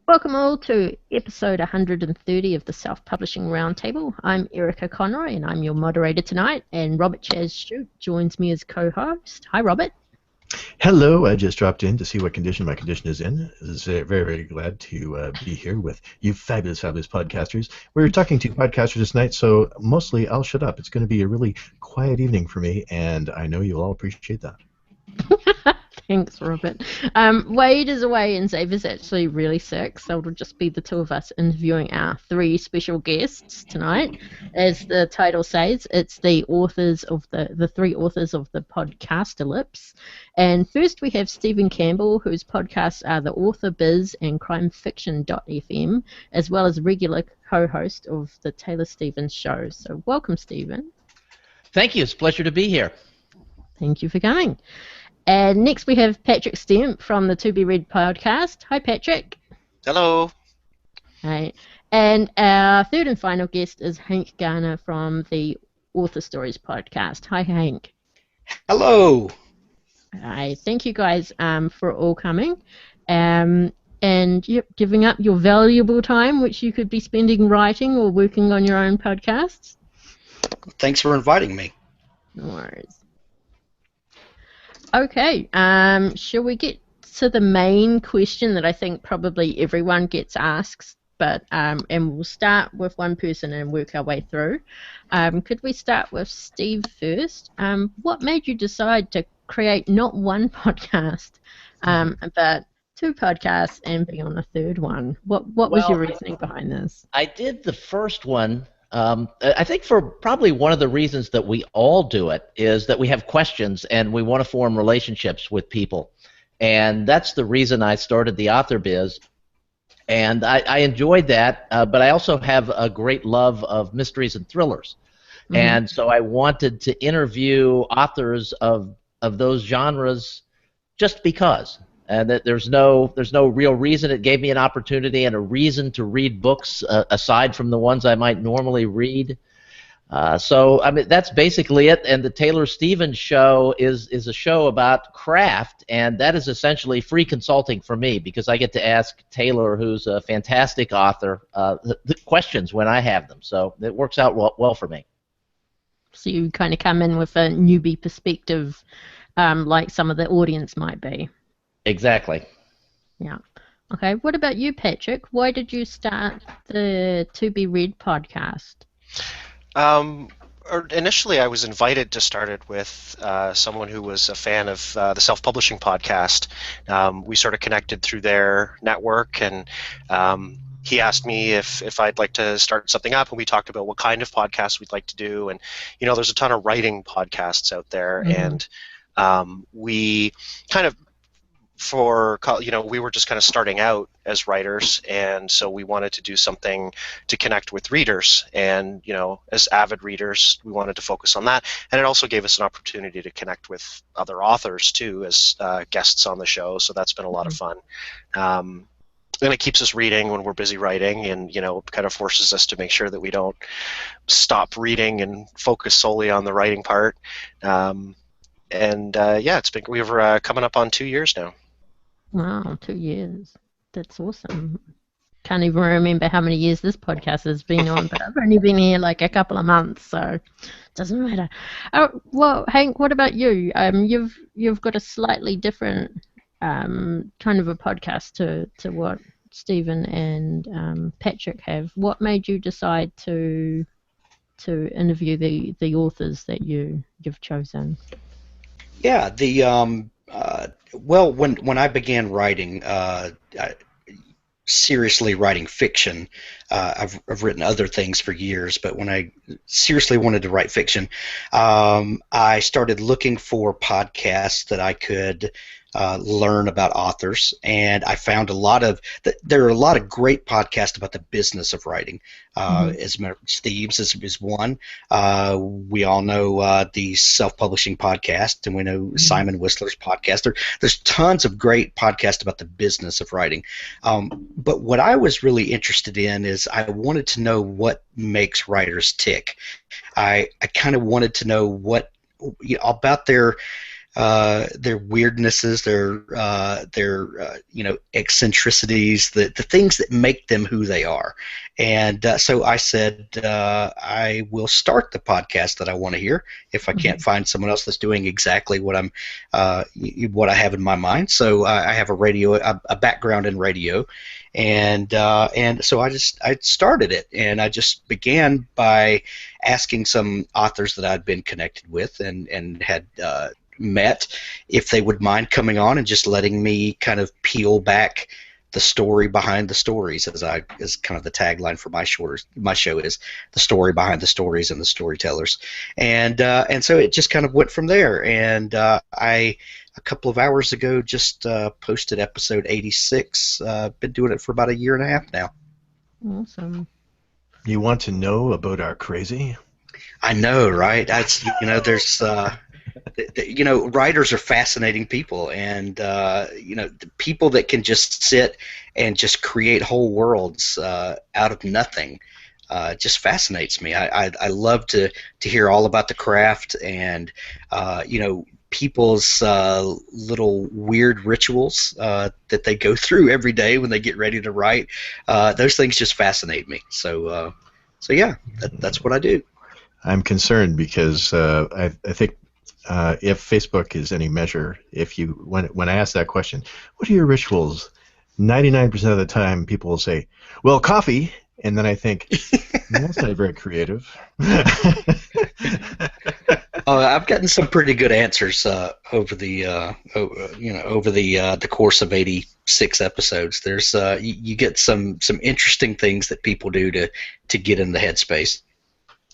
Welcome all to episode 130 of the Self-Publishing Roundtable. I'm Erica Conroy and I'm your moderator tonight, and Robert Chaz Shute joins me as co-host. Hi, Robert. Hello, I just dropped in to see what condition my condition is in. Very, very glad to be here with you fabulous, fabulous podcasters. We're talking to podcasters tonight, so mostly I'll shut up. It's going to be a really quiet evening for me, and I know you'll all appreciate that. Thanks, Robert. Wade is away and Xavier's actually really sick, so it'll just be the two of us interviewing our three special guests tonight. As the title says, it's the authors of the three authors of the Podcast-alypse. And first we have Stephen Campbell, whose podcasts are The Author Biz and crimefiction.fm, as well as regular co-host of the Taylor Stevens Show. So welcome, Stephen. Thank you. It's a pleasure to be here. Thank you for coming. And next we have Patrick Stemp from the To Be Read podcast. Hi, Patrick. Hello. Hi. And our third and final guest is Hank Garner from the Author Stories podcast. Hi, Hank. Hello. Hi. Thank you guys for all coming and giving up your valuable time, which you could be spending writing or working on your own podcasts. Thanks for inviting me. No worries. Okay, shall we get to the main question that I think probably everyone gets asked, but and we'll start with one person and work our way through. Could we start with Steve first? What made you decide to create not one podcast, but two podcasts and be on a third one? What was your reasoning behind this? I did the first one. I think for probably one of the reasons that we all do it is that we have questions and we want to form relationships with people. And that's the reason I started the Author Biz. And I enjoyed that, but I also have a great love of mysteries and thrillers. Mm-hmm. And so I wanted to interview authors of those genres just because. And that there's no real reason. It gave me an opportunity and a reason to read books aside from the ones I might normally read. So I mean that's basically it. And the Taylor Stevens Show is a show about craft, and that is essentially free consulting for me because I get to ask Taylor, who's a fantastic author, the questions when I have them. So it works out well for me. So you kind of come in with a newbie perspective, like some of the audience might be. Exactly. Yeah. Okay. What about you, Patrick? Why did you start the To Be Read podcast? Initially, I was invited to start it with someone who was a fan of the self-publishing podcast. We sort of connected through their network, and he asked me if I'd like to start something up, and we talked about what kind of podcast we'd like to do. And there's a ton of writing podcasts out there, mm-hmm. and we kind of we were just kind of starting out as writers, and so we wanted to do something to connect with readers, and as avid readers we wanted to focus on that, and it also gave us an opportunity to connect with other authors too as guests on the show, so that's been a lot of fun. And it keeps us reading when we're busy writing, and kind of forces us to make sure that we don't stop reading and focus solely on the writing part. It's been we're coming up on 2 years now. Wow, 2 years. That's awesome. Can't even remember how many years this podcast has been on, but I've only been here like a couple of months, so it doesn't matter. Well, Hank, what about you? You've got a slightly different kind of a podcast to what Stephen and Patrick have. What made you decide to interview the authors that you've chosen? Yeah, well, when I began writing, seriously writing fiction, I've written other things for years, but when I seriously wanted to write fiction, I started looking for podcasts that I could learn about authors, and I found there are a lot of great podcasts about the business of writing. As Steve's is one. We all know the Self-Publishing podcast, and we know Simon Whistler's podcast. There's tons of great podcasts about the business of writing. But what I was really interested in is I wanted to know what makes writers tick. I kind of wanted to know what about their their weirdnesses, their eccentricities, the things that make them who they are. And so I said, I will start the podcast that I want to hear if I can't find someone else that's doing exactly what what I have in my mind. So I have a background in radio, and so I started it, and I just began by asking some authors that I'd been connected with and had met if they would mind coming on and just letting me kind of peel back the story behind the stories, as kind of the tagline for my show is the story behind the stories and the storytellers, and so it just kind of went from there. And I a couple of hours ago just posted episode 86. Been doing it for about a year and a half now. Awesome. You want to know about our crazy? I know, right? That's there's. Writers are fascinating people, and the people that can just sit and just create whole worlds out of nothing just fascinates me. I love to hear all about the craft and people's little weird rituals that they go through every day when they get ready to write. Those things just fascinate me. So yeah, that's what I do. I'm concerned because I think. If Facebook is any measure, when I ask that question, what are your rituals? 99% of the time, people will say, "Well, coffee," and then I think that's not very creative. I've gotten some pretty good answers over the course of 86 episodes. There's you get some interesting things that people do to get in the headspace.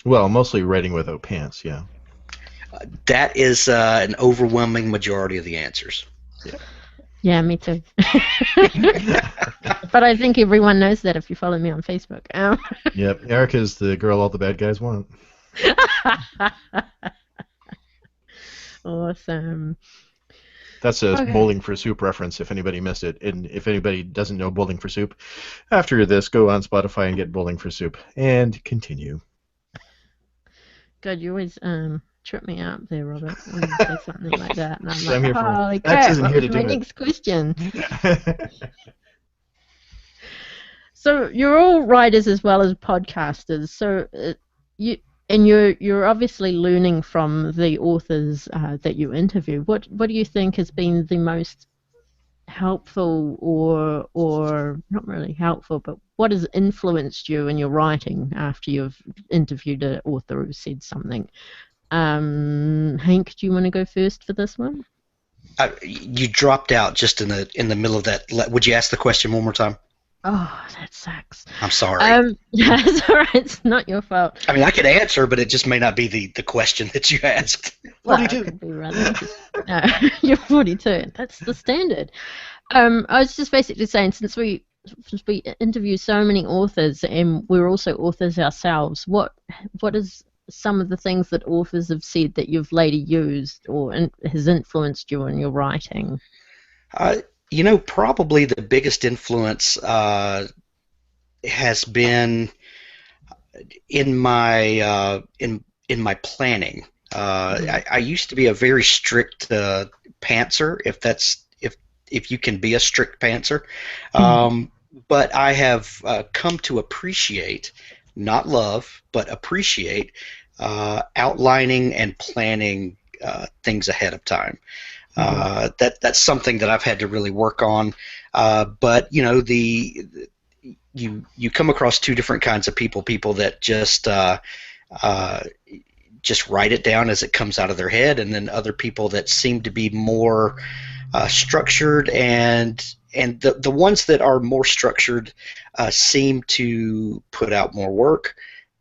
Well, mostly writing without pants, yeah. That is an overwhelming majority of the answers. Yeah, me too. But I think everyone knows that if you follow me on Facebook. Yep, Erica's the girl all the bad guys want. Awesome. That's a Bowling for Soup reference if anybody missed it. And if anybody doesn't know Bowling for Soup, after this, go on Spotify and get Bowling for Soup. And continue. God, you always trip me up there, Robert, when you say something like that. And I'm like, holy crap, what was my next question? So you're all writers as well as podcasters. So you're obviously learning from the authors that you interview. What do you think has been the most helpful, or not really helpful, but what has influenced you in your writing after you've interviewed an author who said something? Hank, do you want to go first for this one? You dropped out just in the middle of that. Would you ask the question one more time? Oh, that sucks. I'm sorry. That's all right. It's not your fault. I mean, I could answer, but it just may not be the question that you asked. Well, 42. It could be rather. No, you're 42. That's the standard. I was just basically saying, since we interview so many authors and we're also authors ourselves, what is some of the things that authors have said that you've later used or has influenced you in your writing? Probably the biggest influence has been in my planning. I used to be a very strict pantser, if you can be a strict pantser. But I have come to appreciate, not love, but appreciate outlining and planning things ahead of time. That's something that I've had to really work on. But you come across two different kinds of people that just write it down as it comes out of their head, and then other people that seem to be more structured, and the ones that are more structured seem to put out more work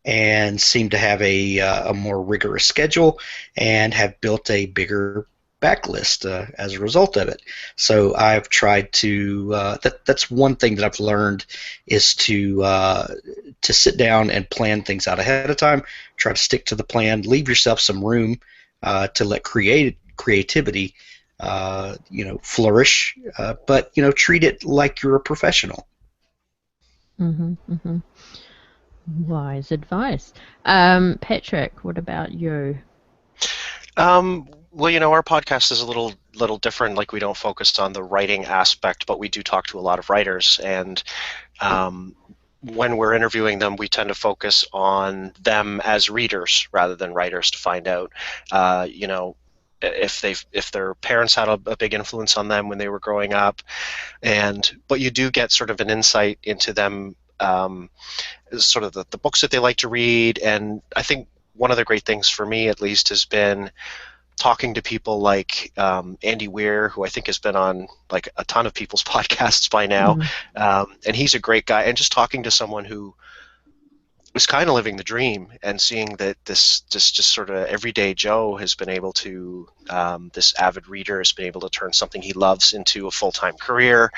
and seem to have a more rigorous schedule and have built a bigger backlist as a result of it. So I've tried to that's one thing that I've learned is to sit down and plan things out ahead of time. Try to stick to the plan. Leave yourself some room to let creativity flourish, but treat it like you're a professional. Wise advice. Patrick, what about you? Well, our podcast is a little different. Like, we don't focus on the writing aspect, but we do talk to a lot of writers, and when we're interviewing them, we tend to focus on them as readers rather than writers to find out, if their parents had a big influence on them when they were growing up, but you do get sort of an insight into them, sort of the books that they like to read, and I think one of the great things for me, at least, has been talking to people like Andy Weir, who I think has been on like a ton of people's podcasts by now, and he's a great guy. And just talking to someone who is kind of living the dream and seeing that this just sort of everyday Joe has been able to, this avid reader has been able to turn something he loves into a full-time career,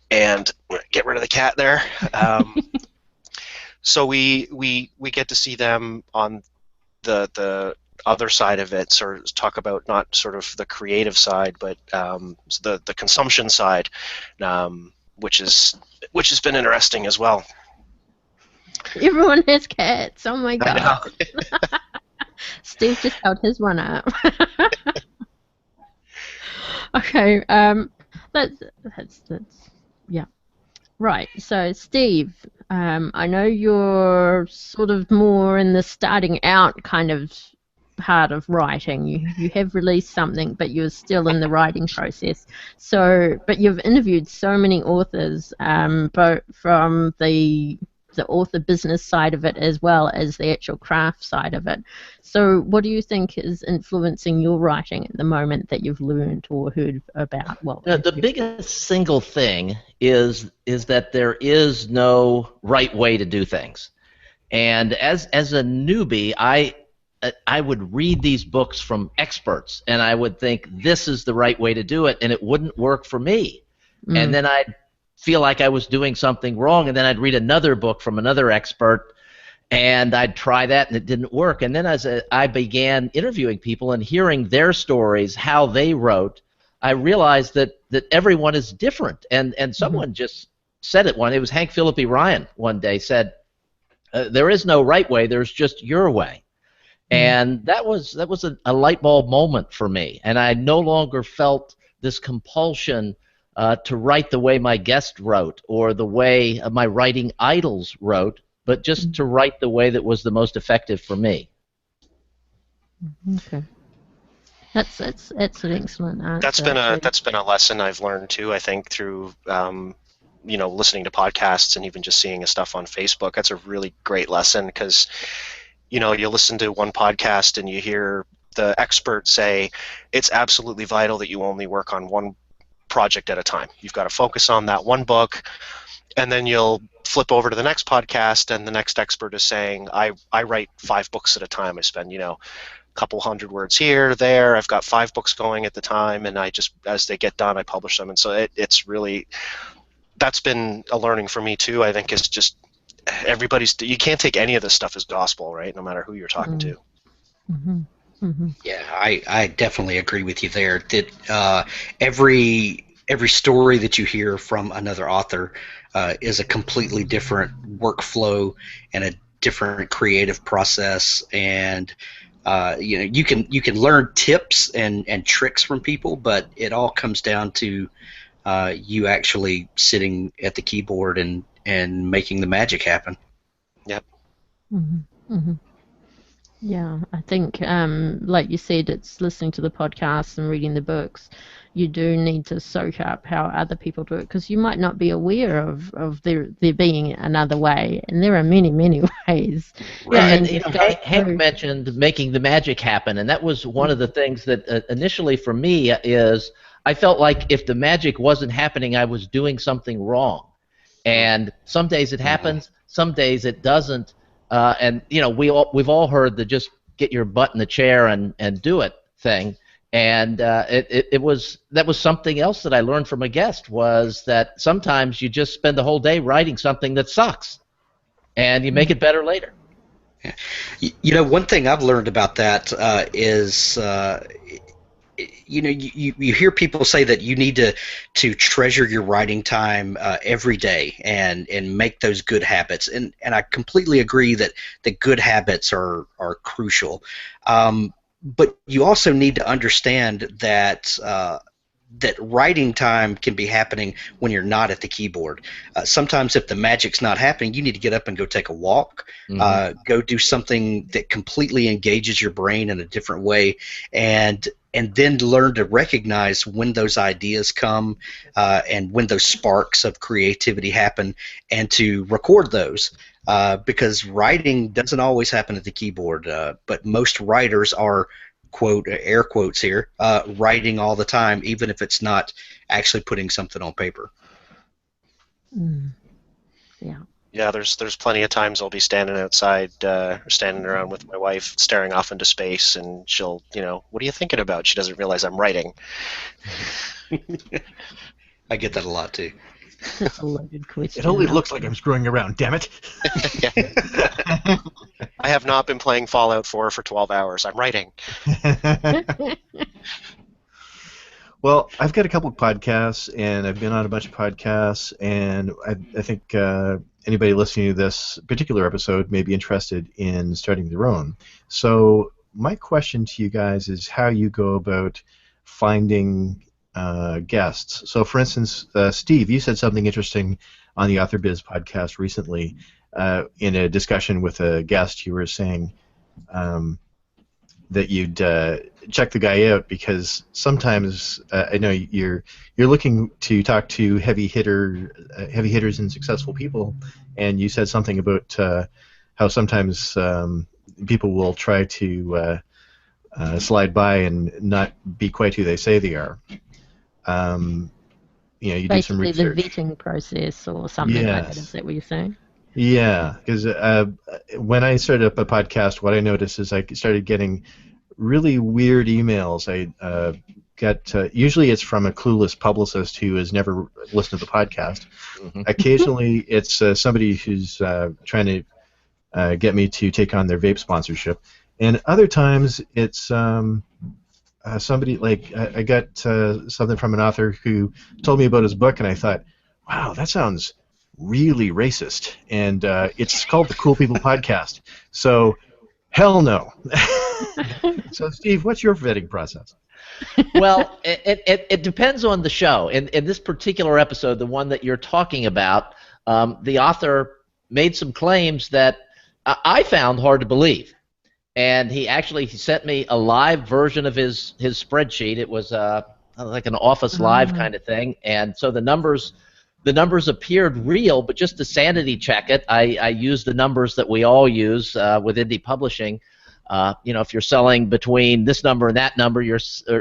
and get rid of the cat there. So we get to see them on the other side of it, sort of talk about not sort of the creative side, but the consumption side, which has been interesting as well. Everyone has cats. Oh my god! Steve just held his one up. Okay, that's yeah. Right. So Steve, I know you're sort of more in the starting out kind of part of writing. You have released something, but you're still in the writing process. So, but you've interviewed so many authors, both from the author business side of it as well as the actual craft side of it. So, what do you think is influencing your writing at the moment that you've learned or heard about? Well, the biggest single thing is that there is no right way to do things, and as a newbie, I would read these books from experts, and I would think this is the right way to do it, and it wouldn't work for me. And then I'd feel like I was doing something wrong, and then I'd read another book from another expert, and I'd try that, and it didn't work. And then as I began interviewing people and hearing their stories, how they wrote, I realized that everyone is different. And someone just said it it was Hank Phillippe Ryan one day said, there is no right way, there's just your way. And that was a light bulb moment for me, and I no longer felt this compulsion to write the way my guest wrote or the way my writing idols wrote, but just to write the way that was the most effective for me. Okay, that's an excellent answer. That's been a lesson I've learned too. I think through listening to podcasts and even just seeing stuff on Facebook. That's a really great lesson, because you listen to one podcast and you hear the expert say it's absolutely vital that you only work on one project at a time. You've got to focus on that one book, and then you'll flip over to the next podcast and the next expert is saying, I write 5 books at a time. I spend, a couple hundred words here, there. I've got 5 books going at the time, and I just, as they get done, I publish them. And so it's really, that's been a learning for me too. I think it's just, you can't take any of this stuff as gospel, right? No matter who you're talking to. Yeah, I definitely agree with you there. That every story that you hear from another author is a completely different workflow and a different creative process, and you can learn tips and tricks from people, but it all comes down to you actually sitting at the keyboard and making the magic happen. Yep. Yeah, I think, like you said, it's listening to the podcasts and reading the books. You do need to soak up how other people do it, because you might not be aware of there being another way, and there are many, many ways. Yeah, and Hank mentioned making the magic happen, and that was one of the things that initially for me is I felt like if the magic wasn't happening, I was doing something wrong. And some days it happens, some days it doesn't. And we've all heard the just get your butt in the chair and do it thing. And that was something else that I learned from a guest, was that sometimes you just spend the whole day writing something that sucks, and you make it better later. Yeah. One thing I've learned about that is you hear people say that you need to treasure your writing time every day and make those good habits, and I completely agree that the good habits are crucial. but you also need to understand that that writing time can be happening when you're not at the keyboard. Sometimes if the magic's not happening, you need to get up and go take a walk, go do something that completely engages your brain in a different way, and then learn to recognize when those ideas come and when those sparks of creativity happen, and to record those. Because writing doesn't always happen at the keyboard, but most writers are, quote, air quotes here, writing all the time, even if it's not actually putting something on paper. Yeah. Yeah, there's plenty of times I'll be standing outside, or standing around with my wife, staring off into space, and she'll, what are you thinking about? She doesn't realize I'm writing. I get that a lot too. That's a loaded question. It only looks like I'm screwing around, damn it. I have not been playing Fallout 4 for 12 hours. I'm writing. Well, I've got a couple of podcasts, and I've been on a bunch of podcasts, and I think anybody listening to this particular episode may be interested in starting their own. So my question to you guys is how you go about finding guests. So, for instance, Steve, you said something interesting on the Author Biz podcast recently in a discussion with a guest. You were saying that you'd check the guy out because sometimes I know you're looking to talk to heavy hitters and successful people, and you said something about how sometimes people will try to slide by and not be quite who they say they are. You do some research. Basically, the vetting process or something like that. Is that what you're saying? Yeah, because when I started up a podcast, what I noticed is I started getting really weird emails. I get usually it's from a clueless publicist who has never listened to the podcast. Occasionally, it's somebody who's trying to get me to take on their vape sponsorship, and other times it's somebody like I got something from an author who told me about his book, and I thought, wow, that sounds really racist, and it's called the Cool People Podcast. So, hell no. So, Steve, what's your vetting process? Well, it depends on the show. In this particular episode, the one that you're talking about, the author made some claims that I found hard to believe. And he sent me a live version of his spreadsheet. It was like an Office Live kind of thing, and so the numbers appeared real. But just to sanity check it, I used the numbers that we all use with indie publishing. If you're selling between this number and that number,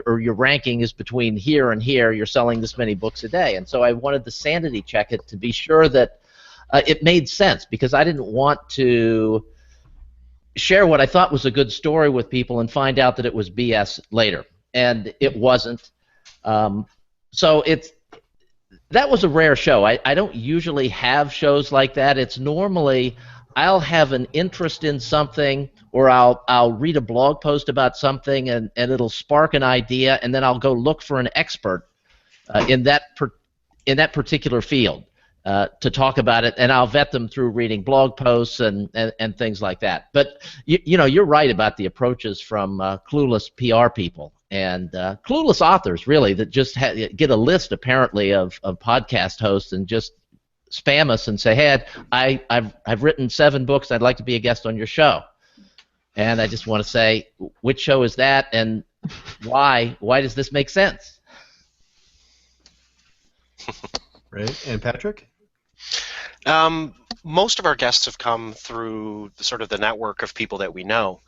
or your ranking is between here and here, you're selling this many books a day. And so I wanted to sanity check it to be sure that it made sense, because I didn't want to share what I thought was a good story with people and find out that it was BS later, and it wasn't. So that was a rare show. I don't usually have shows like that. It's normally I'll have an interest in something, or I'll read a blog post about something, and it'll spark an idea, and then I'll go look for an expert in that particular field. To talk about it, and I'll vet them through reading blog posts and things like that. But you're right about the approaches from clueless PR people and clueless authors, really, that just get a list apparently of podcast hosts and just spam us and say, "Hey, I've written 7 books. I'd like to be a guest on your show." And I just want to say, which show is that, and why? Why does this make sense? Right, and Patrick? Most of our guests have come through the network of people that we know.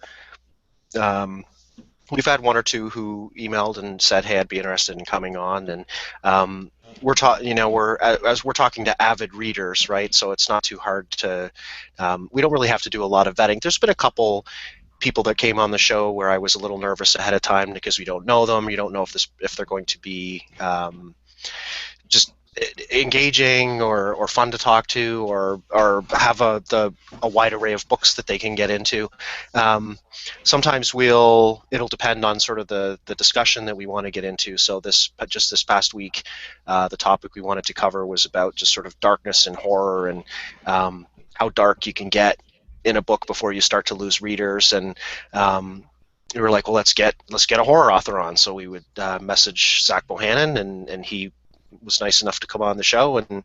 We've had one or two who emailed and said, "Hey, I'd be interested in coming on," and we're talking to avid readers, right? So it's not too hard to. We don't really have to do a lot of vetting. There's been a couple people that came on the show where I was a little nervous ahead of time because we don't know them. You don't know if they're going to be just engaging or fun to talk to, or have a wide array of books that they can get into. Sometimes it'll depend on sort of the discussion that we want to get into. So this past week, the topic we wanted to cover was about just sort of darkness and horror, and how dark you can get in a book before you start to lose readers. And we were like, well, let's get a horror author on. So we would message Zach Bohannon, and he was nice enough to come on the show and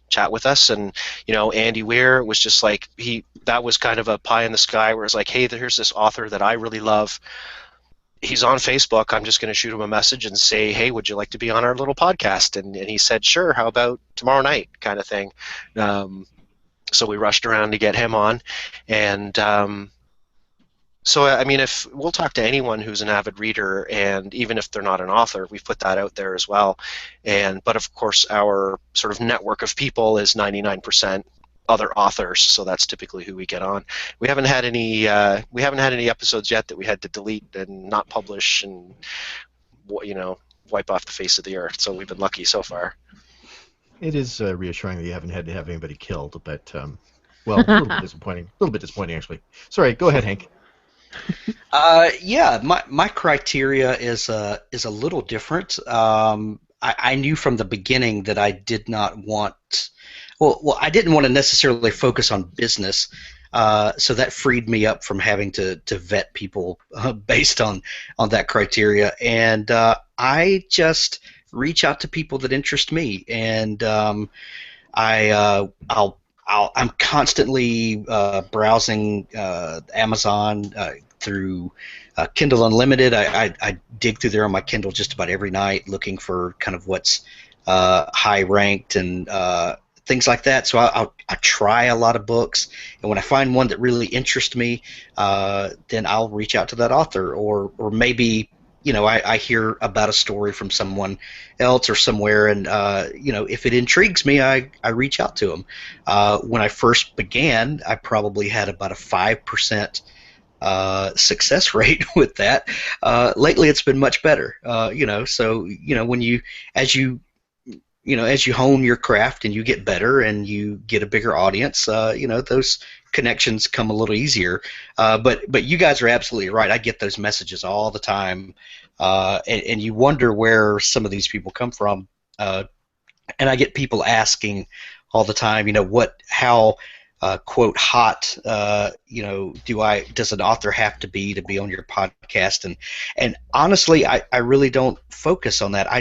chat with us. And Andy Weir was just like, that was kind of a pie in the sky where it's like, hey, there's this author that I really love. He's on Facebook. I'm just going to shoot him a message and say, hey, would you like to be on our little podcast? And he said, sure, how about tomorrow night, kind of thing. So we rushed around to get him on. And so, I mean, if we'll talk to anyone who's an avid reader, and even if they're not an author, we've put that out there as well. But of course, our sort of network of people is 99% other authors, so that's typically who we get on. We haven't had any episodes yet that we had to delete and not publish and wipe off the face of the earth. So we've been lucky so far. It is reassuring that you haven't had to have anybody killed, but well, a little bit disappointing. A little bit disappointing, actually. Sorry, go ahead, Hank. Yeah, my criteria is a little different. I knew from the beginning that I did not want. Well, I didn't want to necessarily focus on business, so that freed me up from having to vet people based on that criteria. And I just reach out to people that interest me, and I'm constantly browsing Amazon through Kindle Unlimited. I dig through there on my Kindle just about every night, looking for kind of what's high ranked and things like that. So I try a lot of books, and when I find one that really interests me, then I'll reach out to that author, or maybe I hear about a story from someone else or somewhere, and if it intrigues me, I reach out to them. When I first began, I probably had about a 5% success rate with that. Lately, it's been much better. So when as you hone your craft and you get better and you get a bigger audience, those connections come a little easier. But you guys are absolutely right. I get those messages all the time, and you wonder where some of these people come from. And I get people asking all the time, how quote hot, does an author have to be on your podcast? And honestly, I really don't focus on that.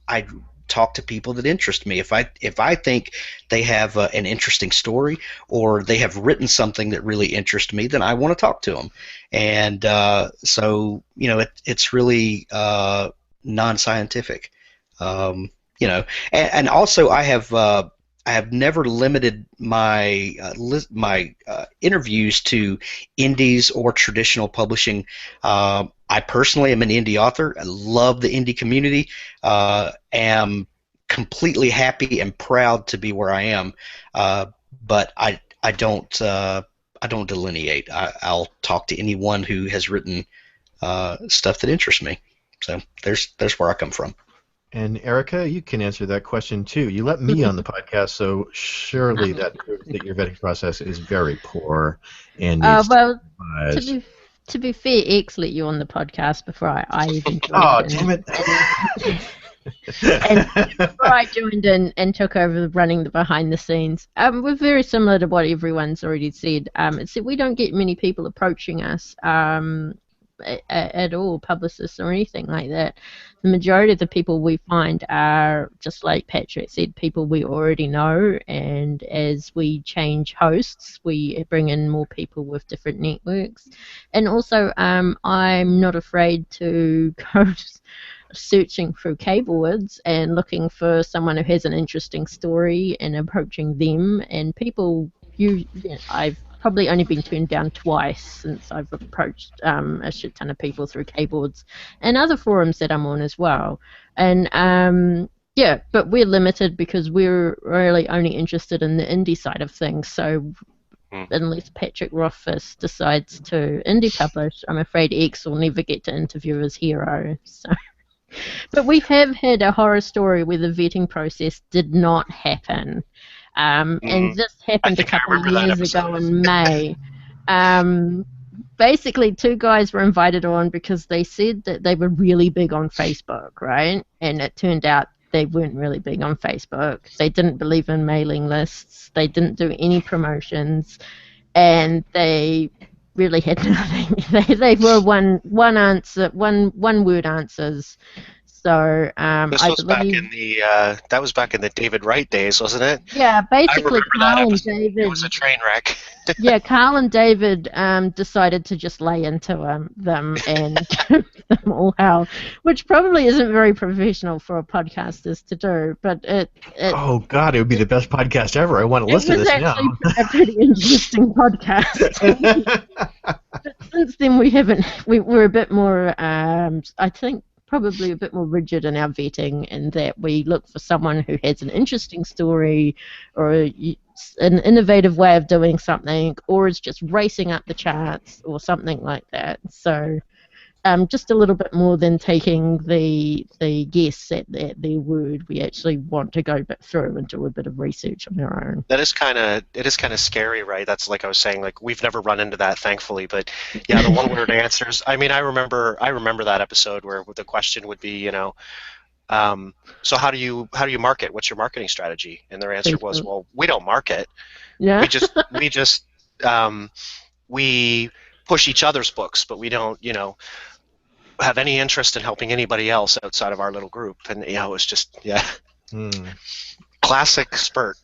I talk to people that interest me. If I think they have an interesting story, or they have written something that really interests me, then I want to talk to them. And so it's really non-scientific. And also I have never limited my interviews to indies or traditional publishing. I personally am an indie author. I love the indie community. Am completely happy and proud to be where I am. But I don't delineate. I'll talk to anyone who has written stuff that interests me. So there's where I come from. And Erica, you can answer that question too. You let me on the podcast, so surely that your vetting process is very poor. And to be fair, X let you on the podcast before I even joined. Oh, damn it! And before I joined in and took over running the behind the scenes, we're very similar to what everyone's already said. It's that we don't get many people approaching us at all, publicists or anything like that. The majority of the people we find are, just like Patrick said, people we already know, and as we change hosts, we bring in more people with different networks. And also, I'm not afraid to go searching through Cablewoods and looking for someone who has an interesting story and approaching them. And people, I've probably only been turned down twice since I've approached a shit ton of people through Cablewoods and other forums that I'm on as well. And but we're limited because we're really only interested in the indie side of things. So unless Patrick Rothfuss decides to indie publish, I'm afraid X will never get to interview his hero. So. But we have had a horror story where the vetting process did not happen. And this happened a couple of years ago in May. Basically, two guys were invited on because they said that they were really big on Facebook, right? And it turned out they weren't really big on Facebook. They didn't believe in mailing lists. They didn't do any promotions. And they really had nothing. They were one word answers. So This I was back believe, in the that was back in the David Wright days, wasn't it? yeah, I basically remember that Carl and episode. It David. was a train wreck. Yeah, Carl and David decided to just lay into them and give them all hell, which probably isn't very professional for podcasters to do. But Oh God, it would be the best podcast ever. I want to it listen to was this now. actually a pretty interesting podcast. But since then, we're a bit more, I think, probably a bit more rigid in our vetting, in that we look for someone who has an interesting story or an innovative way of doing something, or is just racing up the charts or something like that. So just a little bit more than taking the guests at their word. We actually want to go back through and do a bit of research on our own. It is kind of scary, right? That's like I was saying, like we've never run into that, thankfully. But yeah, the one word answers. I mean, I remember that episode where the question would be, so how do you market? What's your marketing strategy? And their answer was, Facebook. well, we don't market. Yeah. We push each other's books, but we don't, have any interest in helping anybody else outside of our little group. And it was just classic spurt.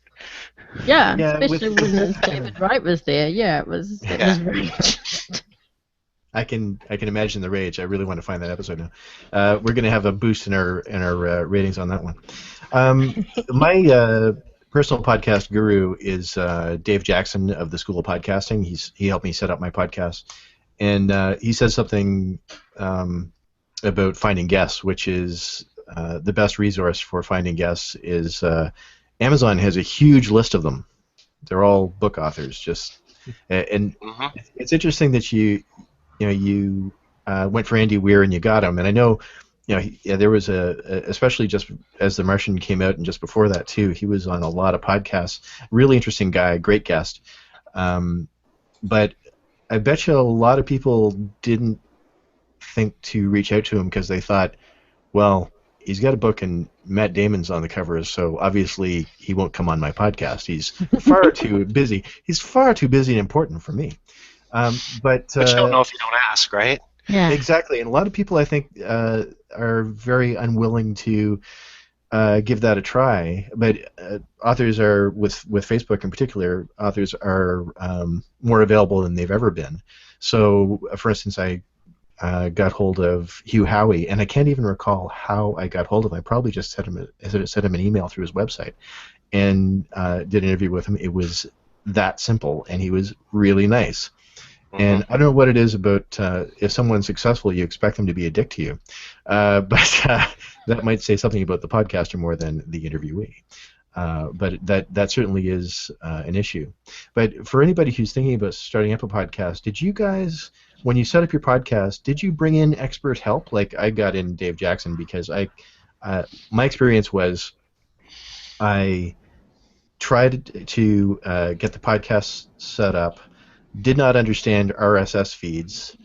Yeah, Yeah, especially when David Wright was there. Yeah, it was very interesting. I can imagine the rage. I really want to find that episode now. We're going to have a boost in our ratings on that one. My personal podcast guru is Dave Jackson of the School of Podcasting. He helped me set up my podcast, and he said something about finding guests, which is the best resource for finding guests is Amazon has a huge list of them. They're all book authors, and it's interesting that you went for Andy Weir and you got him. And I know, there was especially just as The Martian came out and just before that too, he was on a lot of podcasts. Really interesting guy, great guest. But I bet you a lot of people didn't think to reach out to him because they thought, well, he's got a book and Matt Damon's on the cover, so obviously he won't come on my podcast. He's far too busy. He's far too busy and important for me. But you don't know if you don't ask, right? Yeah. Exactly, and a lot of people, I think, are very unwilling to give that a try. But authors are, with Facebook in particular, authors are more available than they've ever been. So, for instance, I got hold of Hugh Howey, and I can't even recall how I got hold of him. I probably just sent him an email through his website and did an interview with him. It was that simple, and he was really nice. And I don't know what it is about if someone's successful, you expect them to be a dick to you. But that might say something about the podcaster more than the interviewee. But that certainly is an issue. But for anybody who's thinking about starting up a podcast, did you guys, when you set up your podcast, did you bring in expert help? Like I got in Dave Jackson because my experience was I tried to get the podcast set up, did not understand RSS feeds,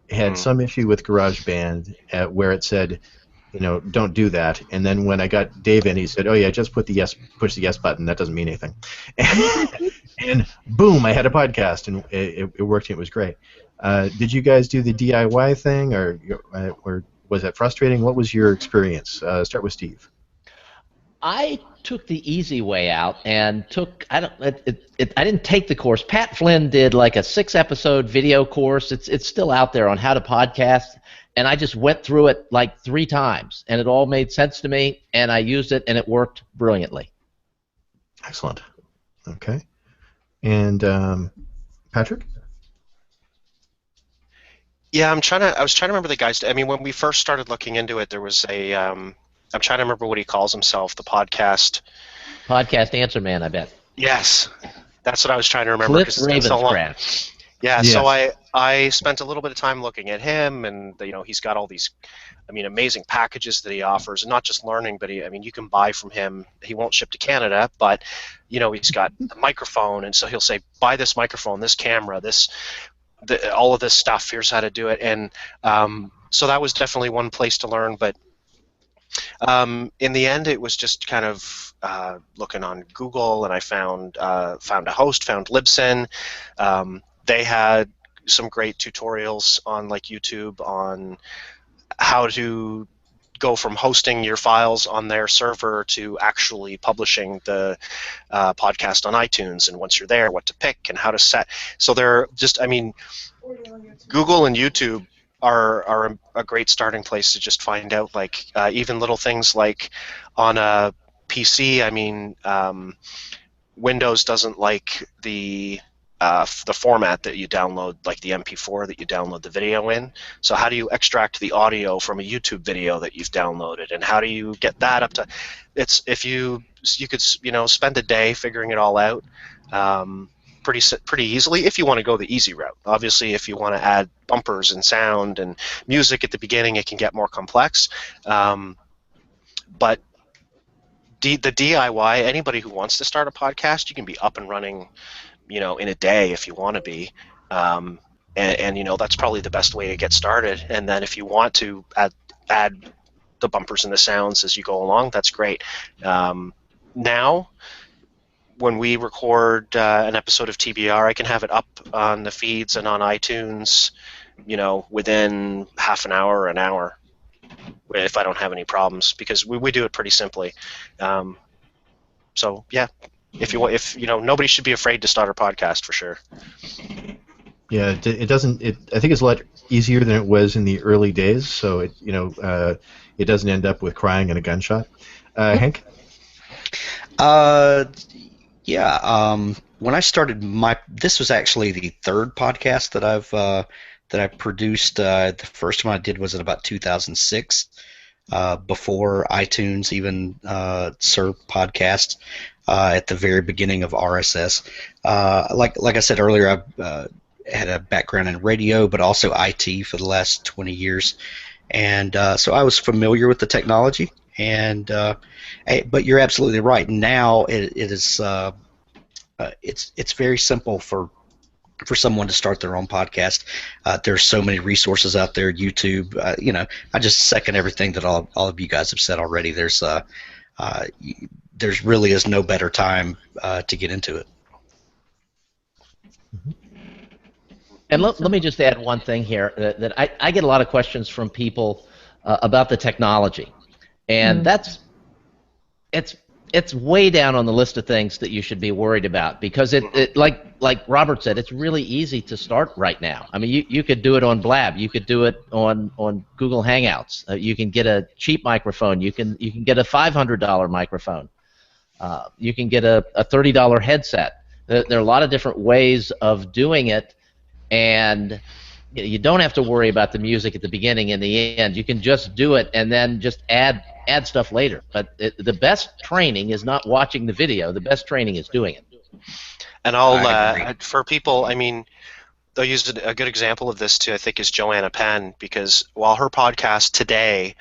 had some issue with GarageBand where it said, don't do that. And then when I got Dave in, he said, oh yeah, just push the yes button. That doesn't mean anything. And boom, I had a podcast, and it worked, and it was great. Did you guys do the DIY thing, or was that frustrating? What was your experience? Start with Steve. I took the easy way out and I didn't take the course. Pat Flynn did like a 6-episode video course. It's still out there on how to podcast, and I just went through it like 3 times, and it all made sense to me, and I used it, and it worked brilliantly. Excellent. Okay. And Patrick? Yeah, I was trying to remember the guys. I mean, when we first started looking into it, there was I'm trying to remember what he calls himself, the podcast Answer Man, I bet. Yes, that's what I was trying to remember. Cliff Ravenscraft. Yeah, Yes. so I spent a little bit of time looking at him, and he's got all these, amazing packages that he offers, and not just learning, but you can buy from him. He won't ship to Canada, but he's got the microphone, and so he'll say, buy this microphone, this camera, all of this stuff. Here's how to do it, and so that was definitely one place to learn, but. In the end, it was just kind of looking on Google, and I found a host, found Libsyn. They had some great tutorials on like YouTube on how to go from hosting your files on their server to actually publishing the podcast on iTunes, and once you're there, what to pick and how to set. So they're just, I mean, Google and YouTube are a great starting place to just find out, like, even little things like on a PC. I mean, Windows doesn't like the format that you download, like the MP4 that you download the video in. So how do you extract the audio from a YouTube video that you've downloaded, and how do you get that up to? It's, if you could, you know, spend a day figuring it all out. Pretty easily, if you want to go the easy route. Obviously, if you want to add bumpers and sound and music at the beginning, it can get more complex. But the DIY, anybody who wants to start a podcast, you can be up and running, you know, in a day if you want to be. And you know, that's probably the best way to get started. And then if you want to add the bumpers and the sounds as you go along, that's great. Now, when we record an episode of TBR, I can have it up on the feeds and on iTunes, you know, within half an hour or an hour, if I don't have any problems, because we do it pretty simply. So yeah, if you know, nobody should be afraid to start a podcast, for sure. Yeah, it doesn't. I think it's a lot easier than it was in the early days. So it, you know, it doesn't end up with crying and a gunshot. Hank? Yeah, when I started this was actually the third podcast that I produced. The first one I did was in about 2006, before iTunes even served podcasts, at the very beginning of RSS. Like I said earlier, I had a background in radio, but also IT for the last 20 years, and so I was familiar with the technology. And but you're absolutely right. Now it is it's very simple for someone to start their own podcast. There's so many resources out there. YouTube, you know, I just second everything that all of you guys have said already. There's really is no better time to get into it. And let me just add one thing here, that I get a lot of questions from people about the technology. And it's way down on the list of things that you should be worried about, because it like Robert said, it's really easy to start right now. I mean, you could do it on Blab, you could do it on Google Hangouts. You can get a cheap microphone. You can get a $500 microphone. You can get a $30 headset. There are a lot of different ways of doing it, and you don't have to worry about the music at the beginning and the end. You can just do it and then just add stuff later. But the best training is not watching the video. The best training is doing it. And I'll for people, I mean, they'll use a good example of this too, I think, is Joanna Penn, because while her podcast today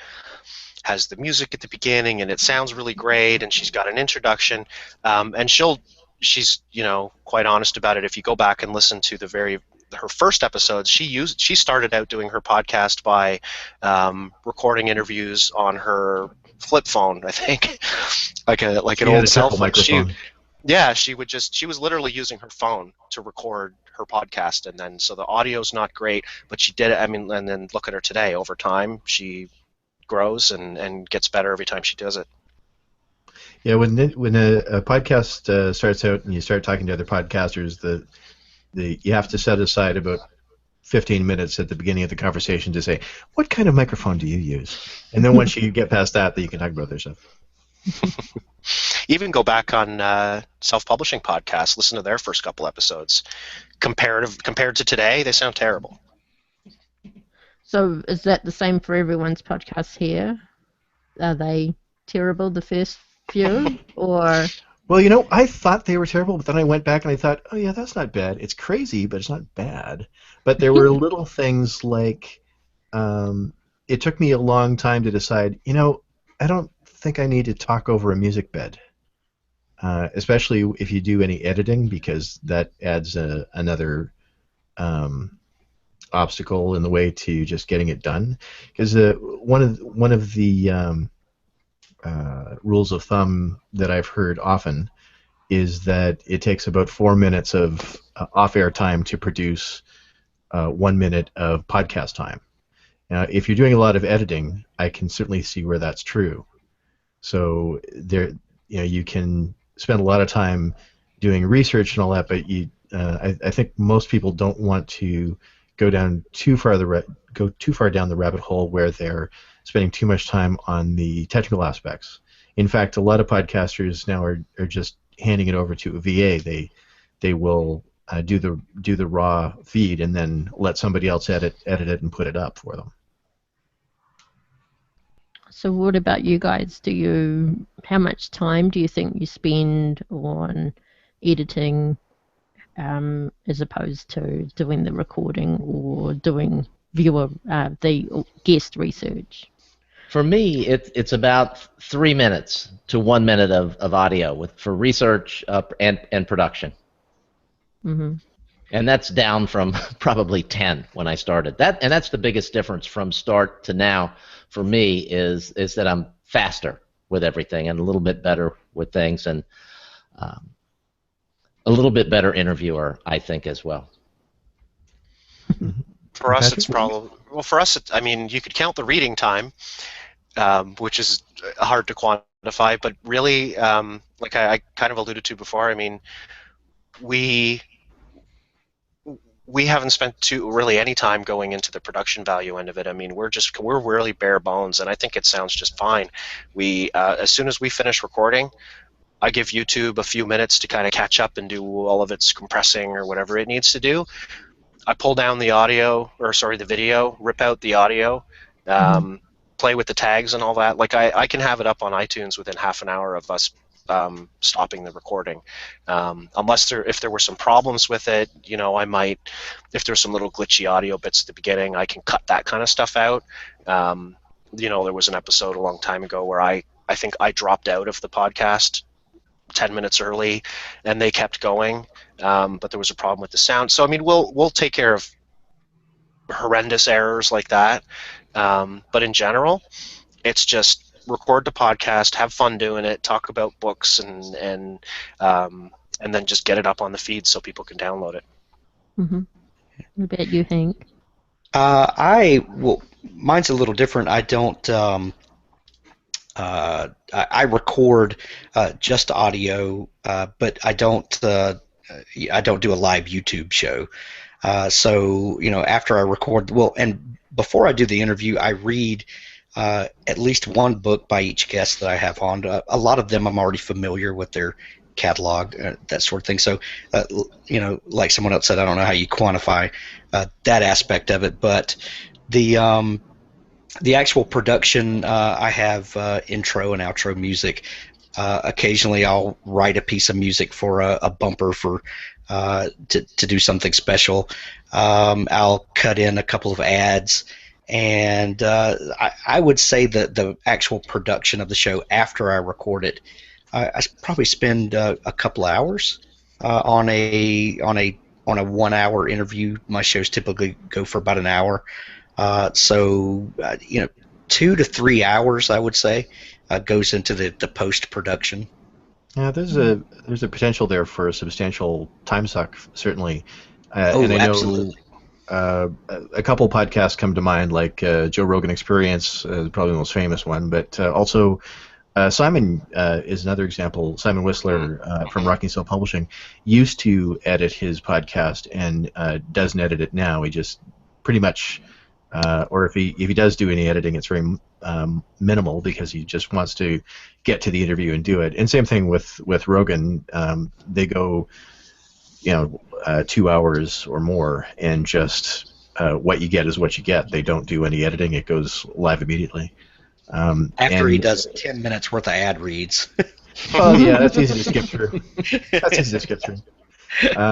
has the music at the beginning and it sounds really great and she's got an introduction, and she's, you know, quite honest about it. If you go back and listen to her first episodes, she started out doing her podcast by recording interviews on her flip phone, I think, like an old cell phone. She was literally using her phone to record her podcast, and then so the audio's not great, but she did it. I mean, and then look at her today. Over time, she grows and gets better every time she does it. Yeah, when a podcast starts out and you start talking to other podcasters, you have to set aside about 15 minutes at the beginning of the conversation to say, what kind of microphone do you use? And then once you get past that, then you can talk about other stuff. Even go back on self-publishing podcasts, listen to their first couple episodes. Compared to today, they sound terrible. So is that the same for everyone's podcast here? Are they terrible, the first few, or... Well, you know, I thought they were terrible, but then I went back and I thought, oh yeah, that's not bad. It's crazy, but it's not bad. But there were little things like, it took me a long time to decide, you know, I don't think I need to talk over a music bed, especially if you do any editing, because that adds another obstacle in the way to just getting it done. Because one of the rules of thumb that I've heard often is that it takes about 4 minutes of off-air time to produce 1 minute of podcast time. Now, if you're doing a lot of editing, I can certainly see where that's true. So there, you can spend a lot of time doing research and all that, but I think most people don't want to go too far down the rabbit hole where they're spending too much time on the technical aspects. In fact, a lot of podcasters now are just handing it over to a VA. They will do the raw feed and then let somebody else edit it and put it up for them. So what about you guys? How much time do you think you spend on editing as opposed to doing the recording or doing the guest research? For me, it's about 3 minutes to 1 minute of audio for research and production. Mm-hmm. And that's down from probably 10 when I started. That's the biggest difference from start to now for me is that I'm faster with everything and a little bit better with things and a little bit better interviewer, I think, as well. For us, it's probably for us. I mean, you could count the reading time, which is hard to quantify, but really, like I kind of alluded to before, I mean, we haven't spent really any time going into the production value end of it. I mean, we're really bare bones, and I think it sounds just fine. We as soon as we finish recording, I give YouTube a few minutes to kind of catch up and do all of its compressing or whatever it needs to do. I pull down the video, rip out the audio, play with the tags and all that. Like I can have it up on iTunes within half an hour of us stopping the recording. If there were some problems with it, I might, if there's some little glitchy audio bits at the beginning, I can cut that kind of stuff out. There was an episode a long time ago where I think I dropped out of the podcast 10 minutes early, and they kept going, but there was a problem with the sound. So I mean, we'll take care of horrendous errors like that, but in general, it's just record the podcast, have fun doing it, talk about books, and then just get it up on the feed so people can download it. Mm-hmm. What about you, Hank? Mine's a little different. I don't. I record just audio, but I don't do a live YouTube show. So after I record, and before I do the interview, I read at least one book by each guest that I have on. A lot of them I'm already familiar with their catalog, that sort of thing. So, like someone else said, I don't know how you quantify that aspect of it, but the actual production, I have intro and outro music. Occasionally, I'll write a piece of music for a bumper to do something special. I'll cut in a couple of ads. And I would say that the actual production of the show after I record it, I probably spend a couple hours on a 1 hour interview. My shows typically go for about an hour, so 2 to 3 hours I would say goes into the post production. Yeah, there's a potential there for a substantial time suck, certainly. And I know, absolutely. A couple podcasts come to mind, like Joe Rogan Experience, probably the most famous one, but also Simon is another example. Simon Whistler from Rocking Self Publishing used to edit his podcast and doesn't edit it now. He just pretty much, or if he does do any editing, it's very minimal because he just wants to get to the interview and do it. And same thing with Rogan. They go 2 hours or more, and just what you get is what you get. They don't do any editing. It goes live immedietely. After he does 10 minutes worth of ad reads. Oh, yeah, that's easy to skip through. I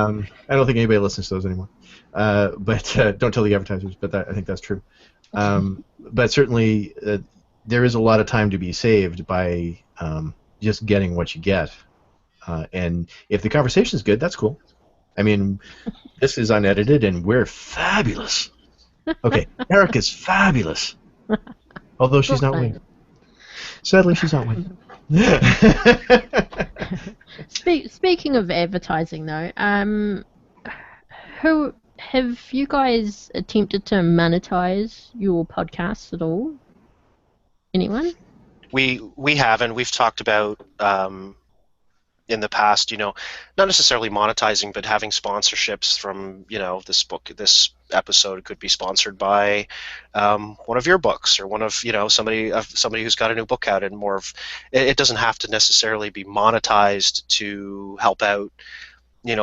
don't think anybody listens to those anymore. But don't tell the advertisers, but I think that's true. But certainly there is a lot of time to be saved by just getting what you get. And if the conversation is good, that's cool. I mean, this is unedited, and we're fabulous. Okay, Erica's fabulous. Although she's not winning. Sadly, she's not winning. Speaking of advertising, though, have you guys attempted to monetize your podcasts at all? Anyone? We haven't. We've talked about in the past, not necessarily monetizing, but having sponsorships from, this episode could be sponsored by one of your books, or one of, somebody who's got a new book out, and more of it doesn't have to necessarily be monetized to help out,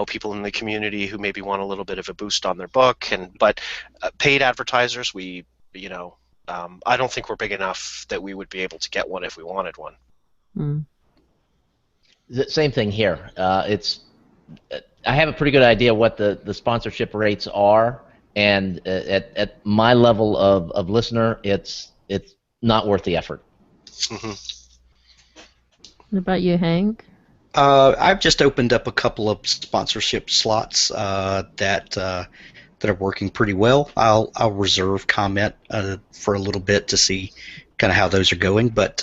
people in the community who maybe want a little bit of a boost on their book, but paid advertisers, I don't think we're big enough that we would be able to get one if we wanted one. Mm. Same thing here. I have a pretty good idea what the sponsorship rates are, and at my level of listener, it's not worth the effort. Mm-hmm. What about you, Hank? I've just opened up a couple of sponsorship slots that are working pretty well. I'll reserve comment for a little bit to see kind of how those are going, but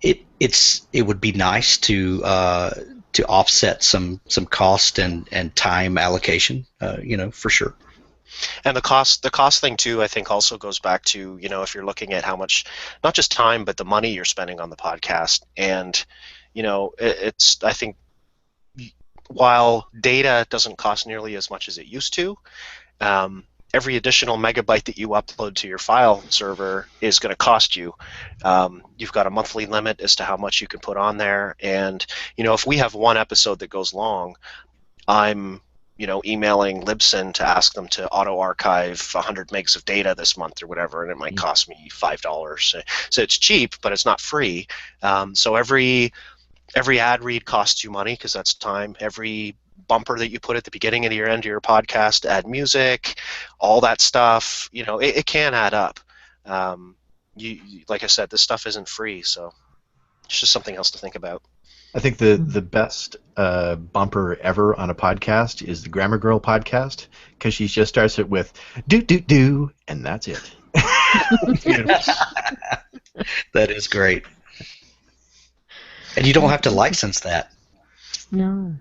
it would be nice to offset some cost and time allocation, for sure. And the cost thing too, I think, also goes back to, if you're looking at how much, not just time, but the money you're spending on the podcast. And, I think, while data doesn't cost nearly as much as it used to, every additional megabyte that you upload to your file server is going to cost you. You've got a monthly limit as to how much you can put on there. And, if we have one episode that goes long, I'm emailing Libsyn to ask them to auto-archive 100 megs of data this month or whatever, and it might cost me $5. So it's cheap, but it's not free. So every ad read costs you money, because that's time. Every bumper that you put at the beginning of your end of your podcast, add music, all that stuff, it can add up. Like I said, this stuff isn't free, so it's just something else to think about. I think the best bumper ever on a podcast is the Grammar Girl podcast, because she just starts it with do, and that's it. That is great. And you don't have to license that. No.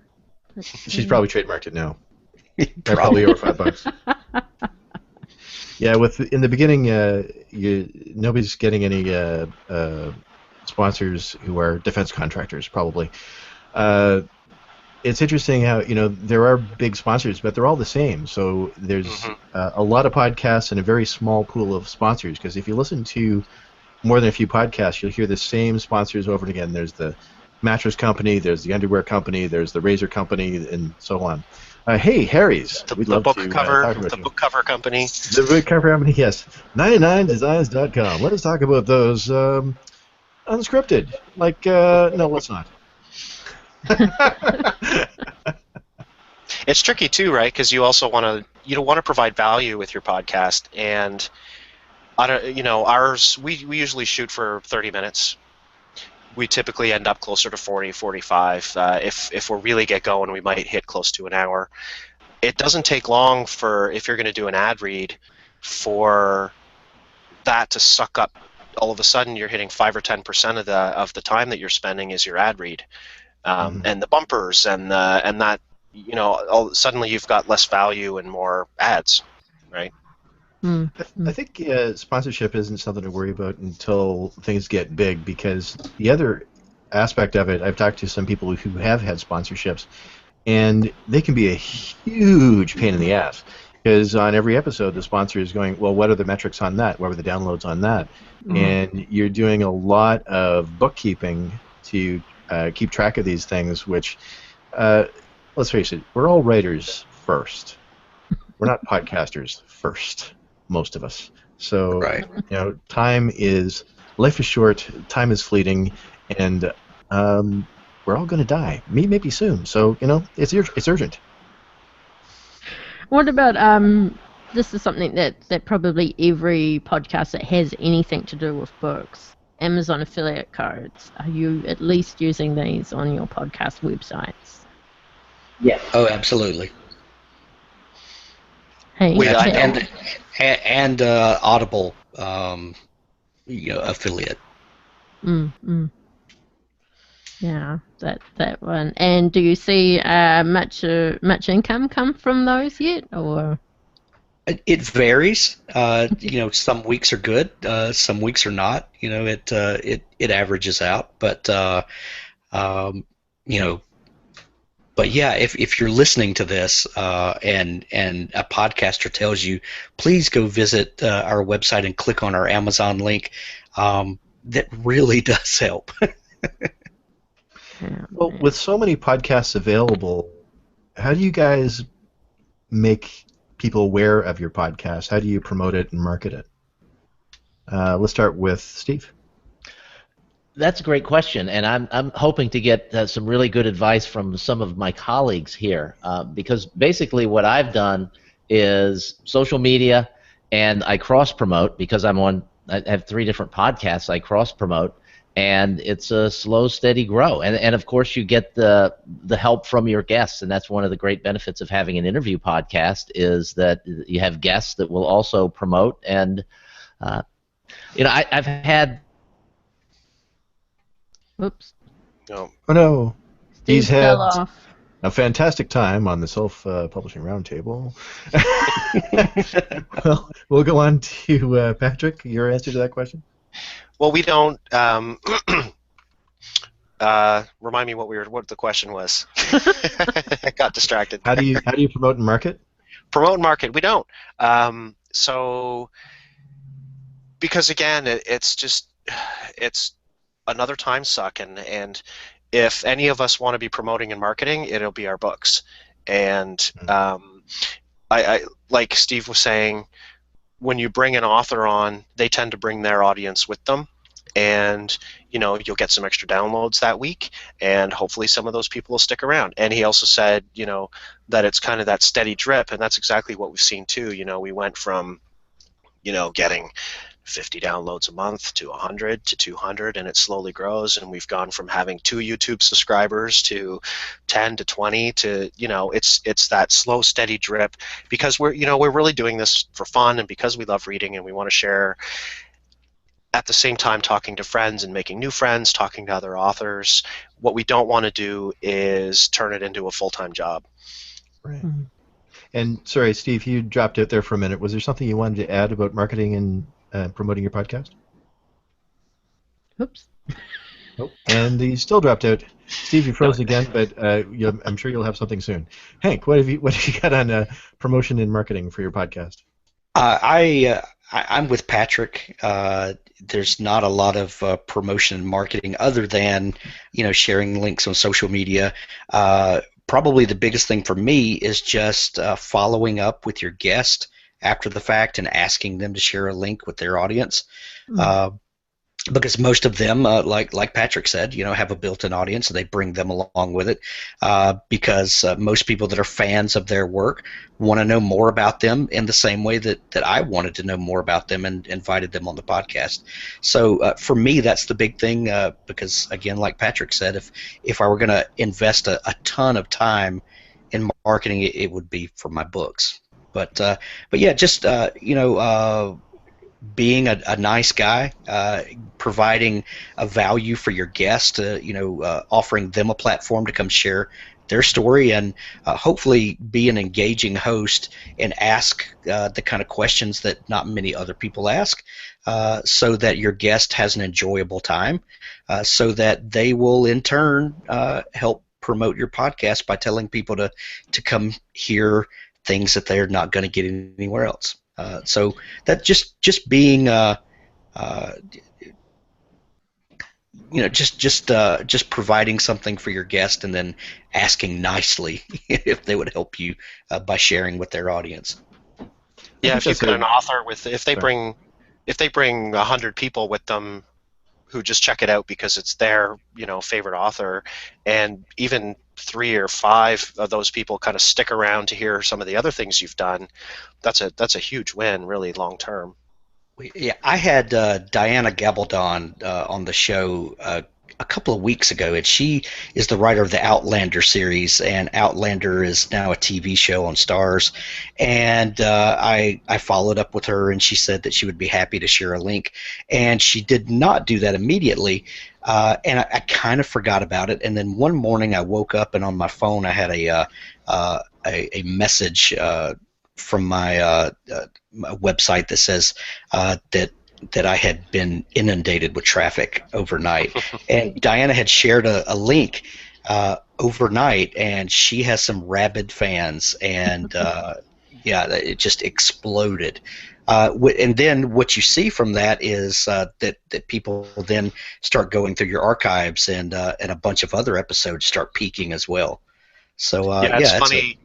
She's probably trademarked it now. Probably over $5. Yeah, in the beginning, nobody's getting any sponsors who are defense contractors, probably. It's interesting how, there are big sponsors, but they're all the same. So there's a lot of podcasts and a very small pool of sponsors, because if you listen to more than a few podcasts, you'll hear the same sponsors over and again. There's the mattress company, there's the underwear company, there's the razor company, and so on. Hey, Harry's. The book cover company. The book cover company, yes. 99designs.com. Let us talk about those unscripted. No, let's not. It's tricky too, right? Because you also want to provide value with your podcast, and ours we usually shoot for 30 minutes. We typically end up closer to 40, 45. If we really get going, we might hit close to an hour. It doesn't take long if you're going to do an ad read, for that to suck up. All of a sudden, you're hitting 5 or 10% of the time that you're spending is your ad read, and the bumpers, and that suddenly you've got less value and more ads, right? I think sponsorship isn't something to worry about until things get big, because the other aspect of it, I've talked to some people who have had sponsorships, and they can be a huge pain in the ass, because on every episode the sponsor is going, well, what are the metrics on that? What were the downloads on that? And you're doing a lot of bookkeeping to keep track of these things, which, let's face it, we're all writers first. We're not podcasters first. Most of us. So, right. Life is short, time is fleeting, and we're all going to die. Me, maybe soon. So, it's urgent. What about, this is something that probably every podcast that has anything to do with books, Amazon affiliate codes. Are you at least using these on your podcast websites? Yeah. Oh, absolutely. Hey, and Audible, affiliate. Yeah, that one. And do you see much income come from those yet, or? It varies. Some weeks are good, some weeks are not. It averages out. Um, you know, but yeah, if you're listening to this and a podcaster tells you, please go visit our website and click on our Amazon link, that really does help. Well, with so many podcasts available, how do you guys make people aware of your podcast? How do you promote it and market it? Let's start with Steve. That's a great question, and I'm hoping to get some really good advice from some of my colleagues here, because basically what I've done is social media, and I cross promote because I have 3 different podcasts I cross promote, and it's a slow, steady grow, and of course you get the help from your guests, and that's one of the great benefits of having an interview podcast is that you have guests that will also promote, and I've had. Oops. No. Oh no, he's Steve had fell off. a fantastic time on the self-publishing roundtable. Well, we'll go on to Patrick. Your answer to that question? Well, we don't. Remind me what the question was. I got distracted. How do you promote and market? Promote and market. We don't. So because again, it's another time suck, and if any of us want to be promoting and marketing, it'll be our books. And I like Steve was saying, when you bring an author on, they tend to bring their audience with them, and you'll get some extra downloads that week, and hopefully some of those people will stick around. And he also said, that it's kind of that steady drip, and that's exactly what we've seen too. We went from, getting 50 downloads a month to 100 to 200, and it slowly grows, and we've gone from having 2 YouTube subscribers to 10 to 20 to it's that slow, steady drip, because we're really doing this for fun and because we love reading and we want to share, at the same time talking to friends and making new friends, talking to other authors. What we don't want to do is turn it into a full-time job. Right. Mm-hmm. And sorry, Steve, you dropped out there for a minute. Was there something you wanted to add about marketing and promoting your podcast? Oops. Oh, and he still dropped out. Steve, you froze again, but I'm sure you'll have something soon. Hank, what have you got on promotion and marketing for your podcast? I'm with Patrick. There's not a lot of promotion and marketing other than sharing links on social media. Probably the biggest thing for me is just following up with your guest after the fact and asking them to share a link with their audience, because most of them, like Patrick said, have a built-in audience, and they bring them along with it, because most people that are fans of their work want to know more about them in the same way that I wanted to know more about them and invited them on the podcast. So for me, that's the big thing, because again, like Patrick said, if I were going to invest a ton of time in marketing, it would be for my books. But yeah, just being a nice guy, providing a value for your guest, offering them a platform to come share their story, and hopefully be an engaging host and ask the kind of questions that not many other people ask, so that your guest has an enjoyable time, so that they will in turn help promote your podcast by telling people to come hear things that they're not going to get anywhere else. So that just being just providing something for your guest and then asking nicely if they would help you by sharing with their audience. Yeah, if you've got an author if they bring 100 people with them who just check it out because it's their favorite author, and even 3 or 5 of those people kind of stick around to hear some of the other things you've done, that's a huge win, really, long term. Yeah, I had Diana Gabaldon on the show a couple of weeks ago, and she is the writer of the Outlander series, and Outlander is now a TV show on Starz. And I followed up with her, and she said that she would be happy to share a link, and she did not do that immediately. and I kind of forgot about it. And then one morning I woke up, and on my phone I had a message from my website that says that I had been inundated with traffic overnight. And Diana had shared a link overnight, and she has some rabid fans, and yeah, it just exploded. And then what you see from that is that people then start going through your archives, and a bunch of other episodes start peaking as well. So yeah, it's funny.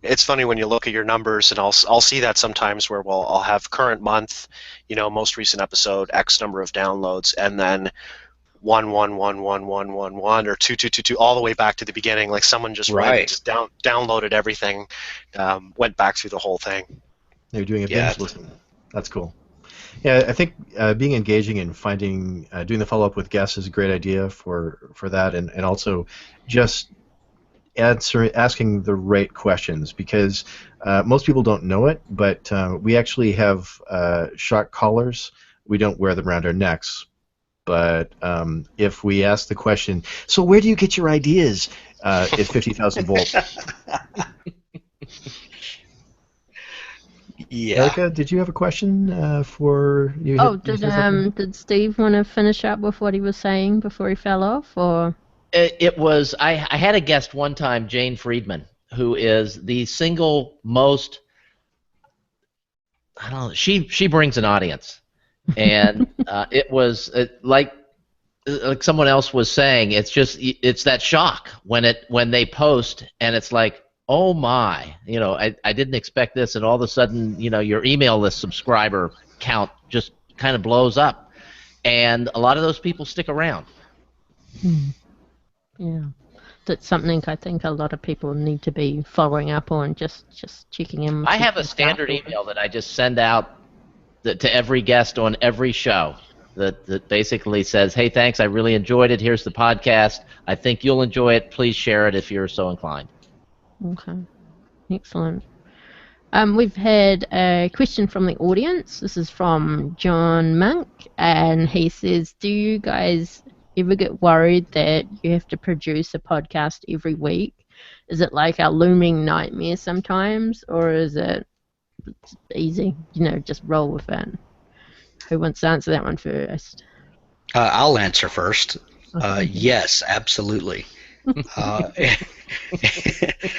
It's funny when you look at your numbers, and I'll see that sometimes where I'll have current month, most recent episode, X number of downloads, and then 1 or 2 all the way back to the beginning. Like someone just downloaded everything, went back through the whole thing. They're doing a binge listen. That's cool. Yeah, I think being engaging and finding doing the follow up with guests is a great idea for that, and also just asking the right questions, because most people don't know it, but we actually have shock collars. We don't wear them around our necks, but if we ask the question, so where do you get your ideas? It's 50,000 volts. Yeah. Erica, did you have a question for you? Oh, did Steve want to finish up with what he was saying before he fell off, or? It was I had a guest one time, Jane Friedman, who is the single most, I don't know, she brings an audience, and it was like someone else was saying, it's that shock when they post, and it's like, oh my, I didn't expect this, and all of a sudden, your email list subscriber count just kind of blows up, and a lot of those people stick around. Yeah, that's something I think a lot of people need to be following up on, just checking in. I have a standard email that I just send out to every guest on every show that basically says, hey, thanks, I really enjoyed it. Here's the podcast. I think you'll enjoy it. Please share it if you're so inclined. Okay, excellent. We've had a question from the audience. This is from John Monk, and he says, do you guys ever get worried that you have to produce a podcast every week? Is it like a looming nightmare sometimes, or is it easy, just roll with it? Who wants to answer that one first? I'll answer first. Okay. Yes, absolutely.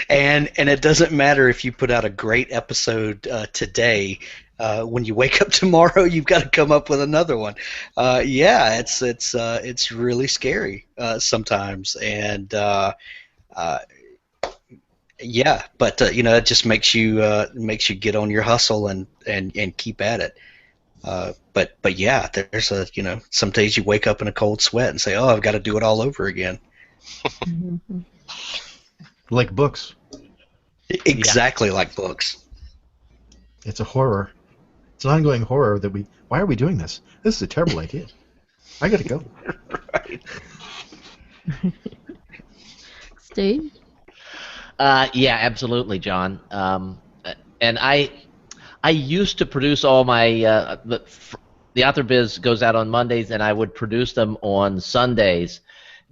And it doesn't matter if you put out a great episode today. When you wake up tomorrow, you've got to come up with another one. Yeah, it's really scary sometimes, and yeah, but it just makes you get on your hustle and keep at it. But yeah, there's some days you wake up in a cold sweat and say, oh, I've got to do it all over again. Like books. Exactly, like books. It's a horror. It's an ongoing horror that why are we doing this? This is a terrible idea. I gotta go. Right. Steve? Yeah, absolutely, John. And I used to produce all my the Author Biz goes out on Mondays, and I would produce them on Sundays.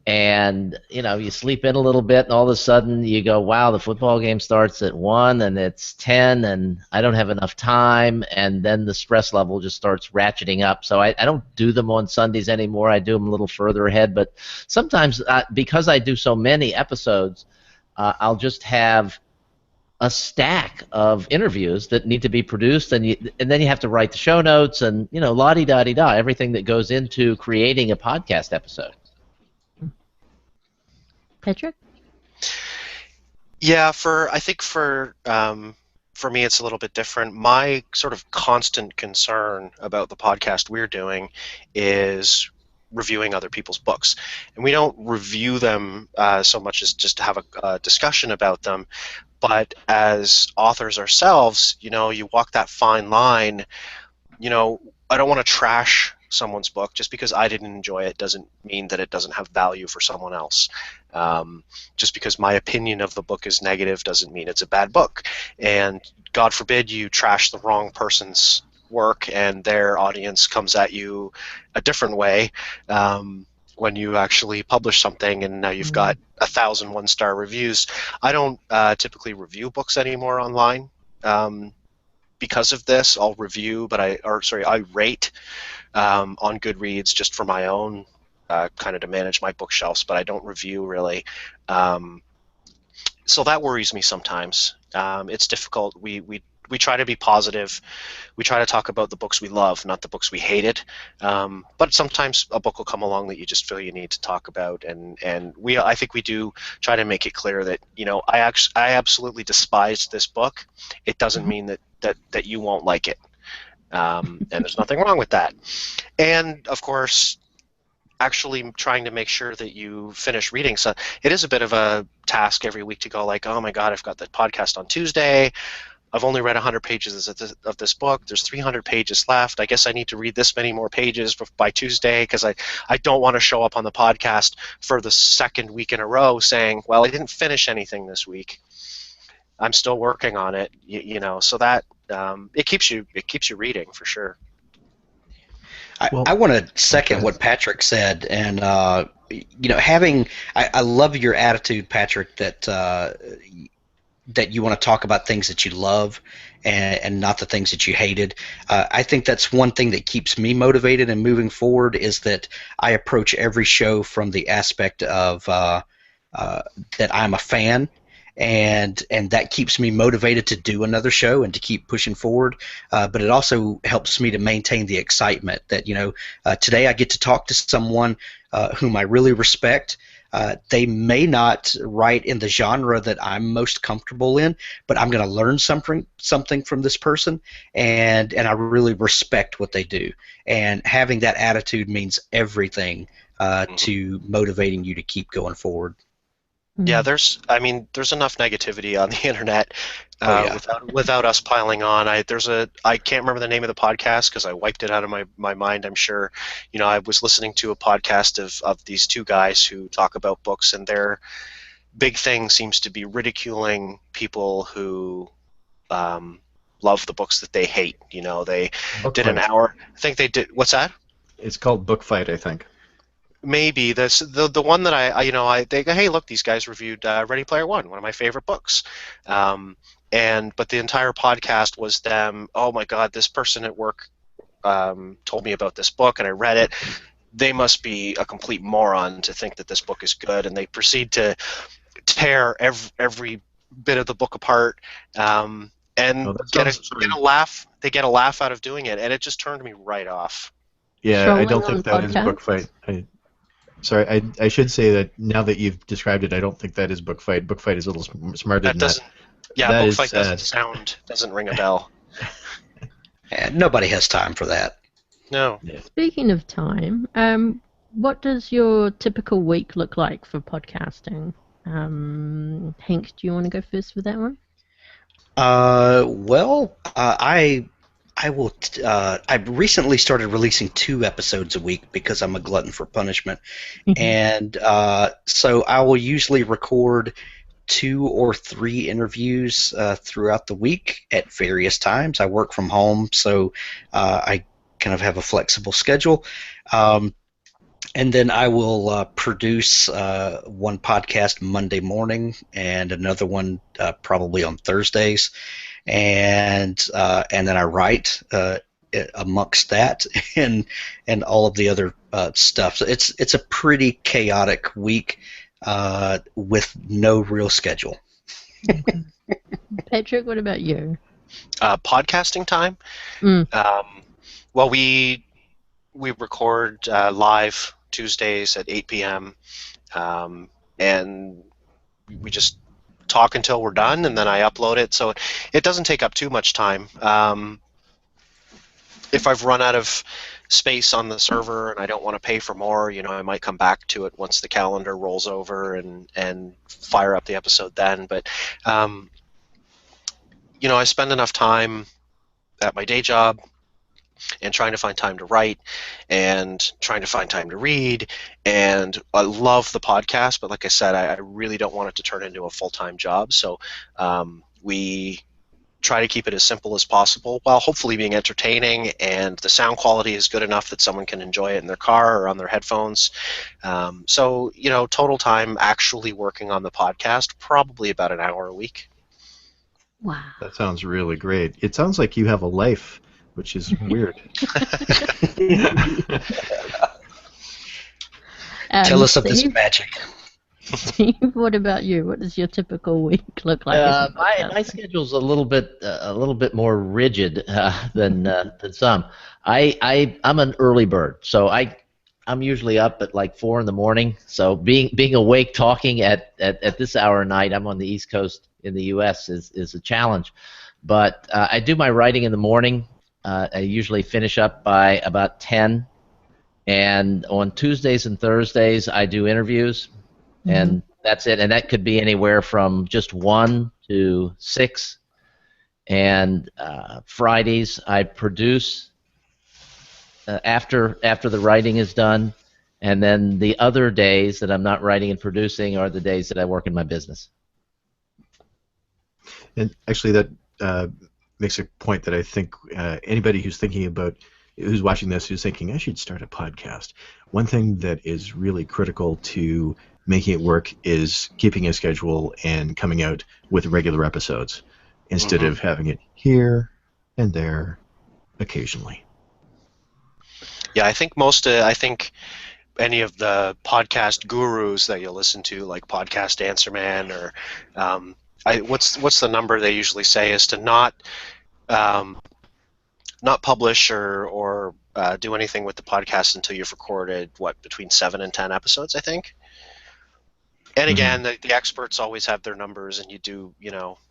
And you sleep in a little bit, and all of a sudden you go, wow, the football game starts at 1 and it's 10 and I don't have enough time, and then the stress level just starts ratcheting up. So I don't do them on Sundays anymore. I do them a little further ahead, but sometimes because I do so many episodes, I'll just have a stack of interviews that need to be produced, and then you have to write the show notes and la-di-da-di-da, everything that goes into creating a podcast episode. Patrick? Yeah, I think for me it's a little bit different. My sort of constant concern about the podcast we're doing is reviewing other people's books, and we don't review them so much as just to have a discussion about them. But as authors ourselves, you walk that fine line. I don't want to trash someone's book. Just because I didn't enjoy it doesn't mean that it doesn't have value for someone else. Just because my opinion of the book is negative doesn't mean it's a bad book. And God forbid you trash the wrong person's work and their audience comes at you a different way. when you actually publish something and now you've got 1,000 one-star reviews. I don't typically review books anymore online because of this. I'll review, but I rate on Goodreads just for my own kind of to manage my bookshelves, but I don't review really. So that worries me sometimes. It's difficult. We try to be positive. We try to talk about the books we love, not the books we hated. But sometimes a book will come along that you just feel you need to talk about, and I think we do try to make it clear that, you know, I absolutely despised this book. It doesn't mean that you won't like it, and there's nothing wrong with that. And of course, actually trying to make sure that you finish reading. So it is a bit of a task every week to go like, oh my God, I've got the podcast on Tuesday. I've only read 100 pages of this book. There's 300 pages left. I guess I need to read this many more pages by Tuesday, because I don't want to show up on the podcast for the second week in a row saying, well, I didn't finish anything this week. I'm still working on it. You know, so that it keeps you reading for sure. I want to second what Patrick said, and you know, I love your attitude, Patrick, that you want to talk about things that you love and not the things that you hated. I think that's one thing that keeps me motivated and moving forward, is that I approach every show from the aspect of that I'm a fan. And that keeps me motivated to do another show and to keep pushing forward. But it also helps me to maintain the excitement that, you know, today I get to talk to someone whom I really respect. They may not write in the genre that I'm most comfortable in, but I'm going to learn something from this person, and I really respect what they do. And having that attitude means everything to motivating you to keep going forward. Yeah, there's enough negativity on the internet without us piling on. I can't remember the name of the podcast because I wiped it out of my mind. I'm sure, you know, I was listening to a podcast of these two guys who talk about books, and their big thing seems to be ridiculing people who love the books that they hate. You know, they did an hour. I think they did. What's that? It's called Book Fight, I think. Maybe the one that they go, hey, look, these guys reviewed Ready Player One of my favorite books, but the entire podcast was them. Oh my God, this person at work told me about this book, and I read it. They must be a complete moron to think that this book is good, and they proceed to tear every bit of the book apart, and get a laugh. They get a laugh out of doing it, and it just turned me right off. Yeah, I don't think that is Book Fight. Sorry, I should say that now that you've described it, I don't think that is Book Fight. Book Fight is a little smarter than that. Yeah, Book Fight doesn't ring a bell. And nobody has time for that. No. Yeah. Speaking of time, what does your typical week look like for podcasting? Hank, do you want to go first with that one? Well, I will. I recently started releasing 2 episodes a week because I'm a glutton for punishment, and so I will usually record 2 or 3 interviews throughout the week at various times. I work from home, so I kind of have a flexible schedule. And then I will produce one podcast Monday morning and another one probably on Thursdays. And then I write amongst that and all of the other stuff. So it's a pretty chaotic week with no real schedule. Patrick, what about you? Podcasting time. Well, we record live Tuesdays at 8 p.m. And we just talk until we're done, and then I upload it. So it doesn't take up too much time. If I've run out of space on the server and I don't want to pay for more, you know, I might come back to it once the calendar rolls over and fire up the episode then. But you know, I spend enough time at my day job and trying to find time to write and trying to find time to read, and I love the podcast, but like I said, I really don't want it to turn into a full-time job. So we try to keep it as simple as possible while hopefully being entertaining, and the sound quality is good enough that someone can enjoy it in their car or on their headphones. So, total time actually working on the podcast, probably about an hour a week. Wow. That sounds really great. It sounds like you have a life, which is weird. Tell us of Steve, this magic. Steve, what about you? What does your typical week look like? as a My podcaster? schedule's a little bit more rigid than some. I'm an early bird, so I'm usually up at like 4 in the morning. So being awake talking at this hour of night, I'm on the East Coast in the U.S. is a challenge. But I do my writing in the morning. I usually finish up by about 10, and on Tuesdays and Thursdays I do interviews, and that's it. And that could be anywhere from just 1 to 6. And Fridays I produce after the writing is done, and then the other days that I'm not writing and producing are the days that I work in my business. And actually, that makes a point that I think anybody who's watching this, who's thinking, I should start a podcast. One thing that is really critical to making it work is keeping a schedule and coming out with regular episodes instead of having it here and there occasionally. Yeah, I think any of the podcast gurus that you'll listen to, like Podcast Answer Man, or what's the number they usually say is to not publish or do anything with the podcast until you've recorded between 7 and 10 episodes, I think. And again, the experts always have their numbers, and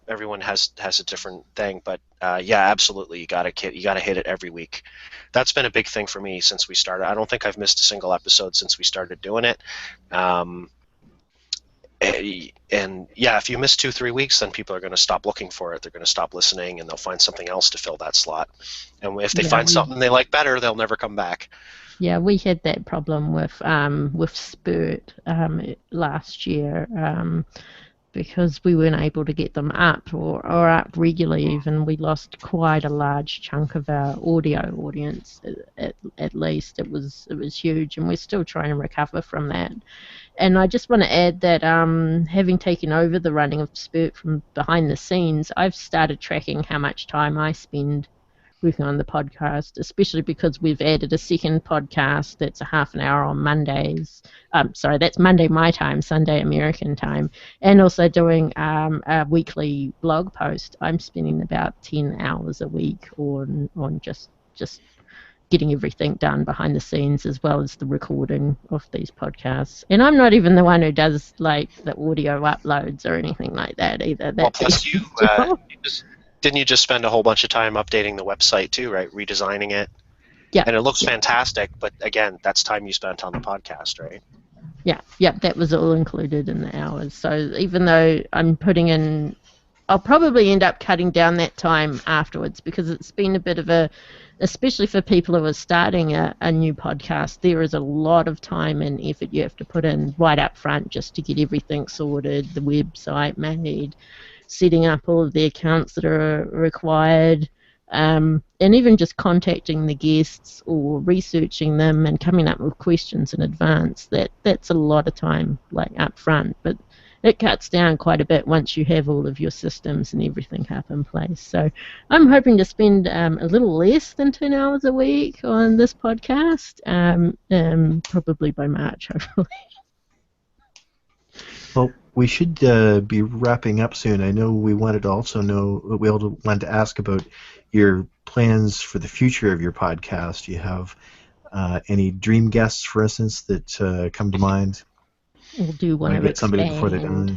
everyone has a different thing. But yeah, absolutely, you gotta hit it every week. That's been a big thing for me since we started. I don't think I've missed a single episode since we started doing it. And yeah, if you miss 2-3 weeks, then people are going to stop looking for it. They're going to stop listening, and they'll find something else to fill that slot. And if they find something they like better, they'll never come back. Yeah, we had that problem with SPRT last year because we weren't able to get them up or up regularly. Even we lost quite a large chunk of our audio audience. At least it was huge, and we're still trying to recover from that. And I just want to add that having taken over the running of SPRT from behind the scenes, I've started tracking how much time I spend working on the podcast, especially because we've added a second podcast that's a half an hour on Mondays. Sorry, that's Monday my time, Sunday American time, and also doing a weekly blog post. I'm spending about 10 hours a week on just getting everything done behind the scenes, as well as the recording of these podcasts. And I'm not even the one who does like the audio uploads or anything like that either. Well, plus didn't you just spend a whole bunch of time updating the website too, right? Redesigning it. Yeah. And it looks fantastic, but again, that's time you spent on the podcast, right? Yeah, that was all included in the hours. So even though I'm putting in, I'll probably end up cutting down that time afterwards, because it's been a bit of especially for people who are starting a new podcast, there is a lot of time and effort you have to put in right up front just to get everything sorted, the website made, setting up all of the accounts that are required, and even just contacting the guests or researching them and coming up with questions in advance. That's a lot of time, like up front, but it cuts down quite a bit once you have all of your systems and everything up in place. So I'm hoping to spend a little less than 10 hours a week on this podcast, probably by March, hopefully. Well, we should be wrapping up soon. I know we wanted to also wanted to ask about your plans for the future of your podcast. Do you have any dream guests, for instance, that come to mind? We'll do one of get somebody before they die.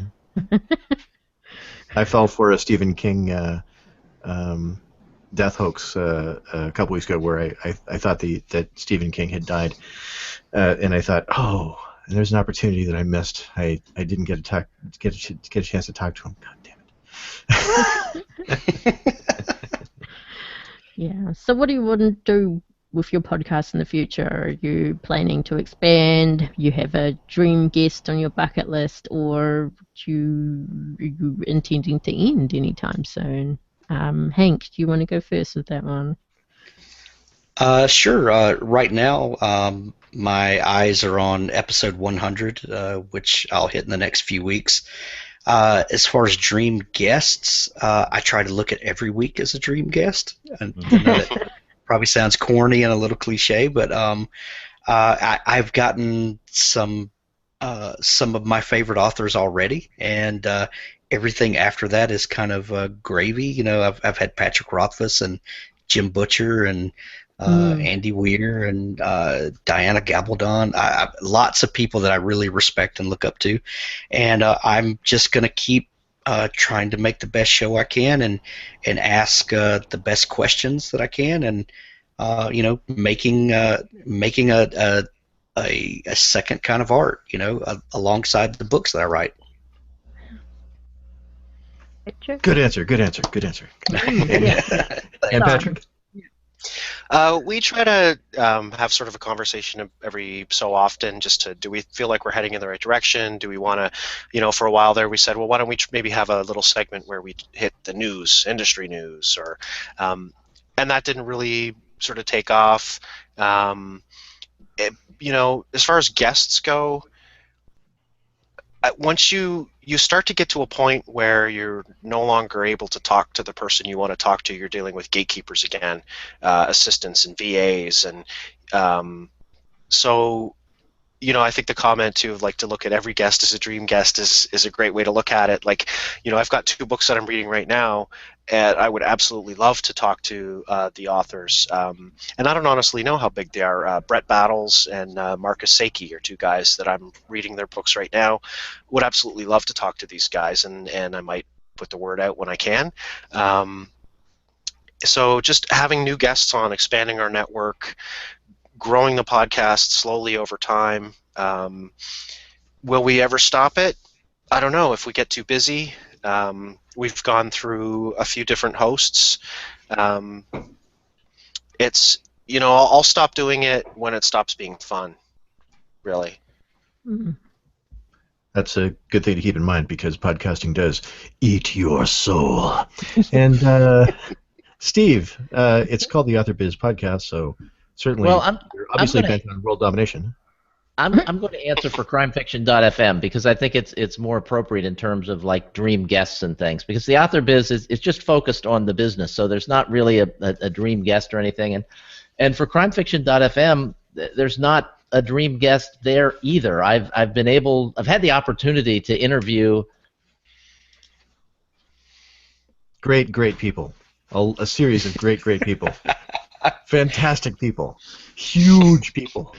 I fell for a Stephen King death hoax a couple weeks ago, where I thought that Stephen King had died, and I thought, and there's an opportunity that I missed. I didn't get a chance to talk to him. God damn it. Yeah. So what do you want to do with your podcast in the future? Are you planning to expand? You have a dream guest on your bucket list, or are you intending to end anytime soon? Hank, do you want to go first with that one? Sure. Right now, my eyes are on episode 100, which I'll hit in the next few weeks. As far as dream guests, I try to look at every week as a dream guest. And I know that probably sounds corny and a little cliche, but I've gotten some of my favorite authors already, and everything after that is kind of gravy. You know, I've had Patrick Rothfuss and Jim Butcher and Andy Weir and Diana Gabaldon. Lots of people that I really respect and look up to, and I'm just going to keep trying to make the best show I can and ask the best questions that I can, and making a second kind of art, alongside the books that I write. Good answer. And Patrick? We try to have sort of a conversation every so often, just to, do we feel like we're heading in the right direction? Do we want to, for a while there we said, well, why don't we maybe have a little segment where we hit the news, industry news, or and that didn't really sort of take off. As far as guests go, once you start to get to a point where you're no longer able to talk to the person you want to talk to, you're dealing with gatekeepers again, assistants and VAs, and so I think the comment too of like to look at every guest as a dream guest is a great way to look at it. Like, I've got 2 books that I'm reading right now, and I would absolutely love to talk to the authors. And I don't honestly know how big they are. Brett Battles and Marcus Sakey are 2 guys that I'm reading their books right now. Would absolutely love to talk to these guys, and I might put the word out when I can. So just having new guests on, expanding our network, growing the podcast slowly over time. Will we ever stop it? I don't know. If we get too busy, we've gone through a few different hosts. It's, I'll stop doing it when it stops being fun, really. That's a good thing to keep in mind, because podcasting does eat your soul. And Steve, it's called the Author Biz Podcast, so certainly you're obviously bent on world domination. I'm going to answer for crimefiction.fm, because I think it's more appropriate in terms of like dream guests and things, because the Author Biz is just focused on the business, so there's not really a dream guest or anything, and for crimefiction.fm there's not a dream guest there either. I've had the opportunity to interview great people, a series of great people, fantastic people, huge people.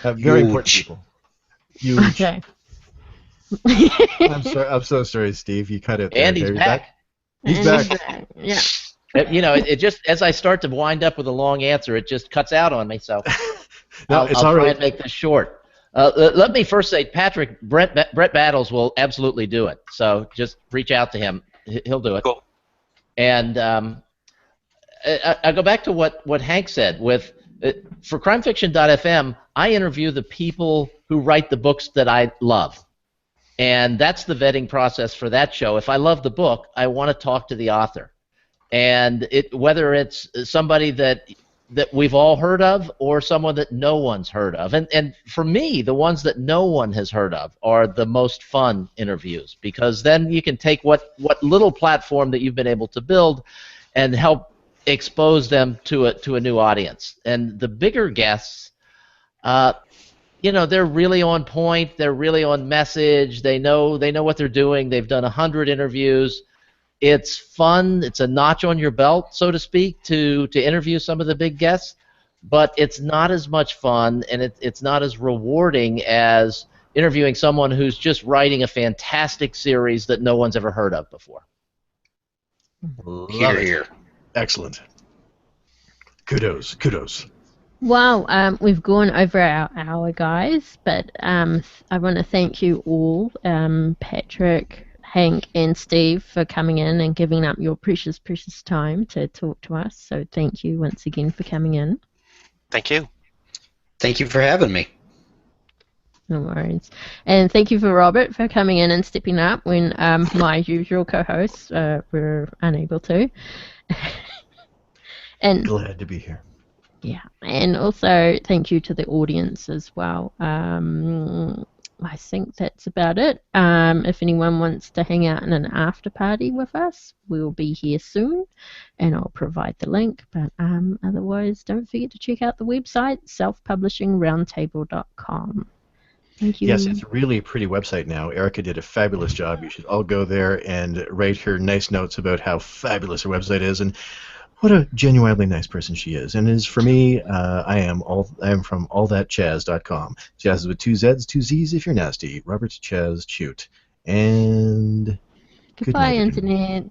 Very important people. Huge. Okay. I'm so sorry, Steve. You cut it there. And he's back. He's back. Yeah. It just, as I start to wind up with a long answer, it just cuts out on me. So No, I'll try and make this short. Let me first say, Patrick, Brett Battles will absolutely do it. So just reach out to him. He'll do it. Cool. And I go back to what Hank said. For crimefiction.fm, I interview the people who write the books that I love. And that's the vetting process for that show. If I love the book, I want to talk to the author. And whether it's somebody that we've all heard of or someone that no one's heard of. And for me, the ones that no one has heard of are the most fun interviews, because then you can take what little platform that you've been able to build and help expose them to a new audience. And the bigger guests, they're really on point. They're really on message. They know what they're doing. They've done 100 interviews. It's fun. It's a notch on your belt, so to speak, to interview some of the big guests. But it's not as much fun, and it's not as rewarding as interviewing someone who's just writing a fantastic series that no one's ever heard of before. Hear, hear. Excellent. Kudos. Well, we've gone over our hour, guys, but I want to thank you all, Patrick, Hank, and Steve, for coming in and giving up your precious time to talk to us. So thank you once again for coming in. Thank you. Thank you for having me. No worries. And thank you for Robert for coming in and stepping up when my usual co-hosts were unable to. And Glad to be here. yeah, and also thank you to the audience as well. I think that's about it. If anyone wants to hang out in an after party with us, we'll be here soon, and I'll provide the link. But otherwise, don't forget to check out the website, selfpublishingroundtable.com. Thank you. Yes, it's a really pretty website now. Erica did a fabulous job. You should all go there and write her nice notes about how fabulous her website is and what a genuinely nice person she is. And as for me, I am from allthatchaz.com. Chaz is with 2 Z's, 2 Z's if you're nasty. Robert Chaz Chute. And Goodbye, good night, everyone. Internet.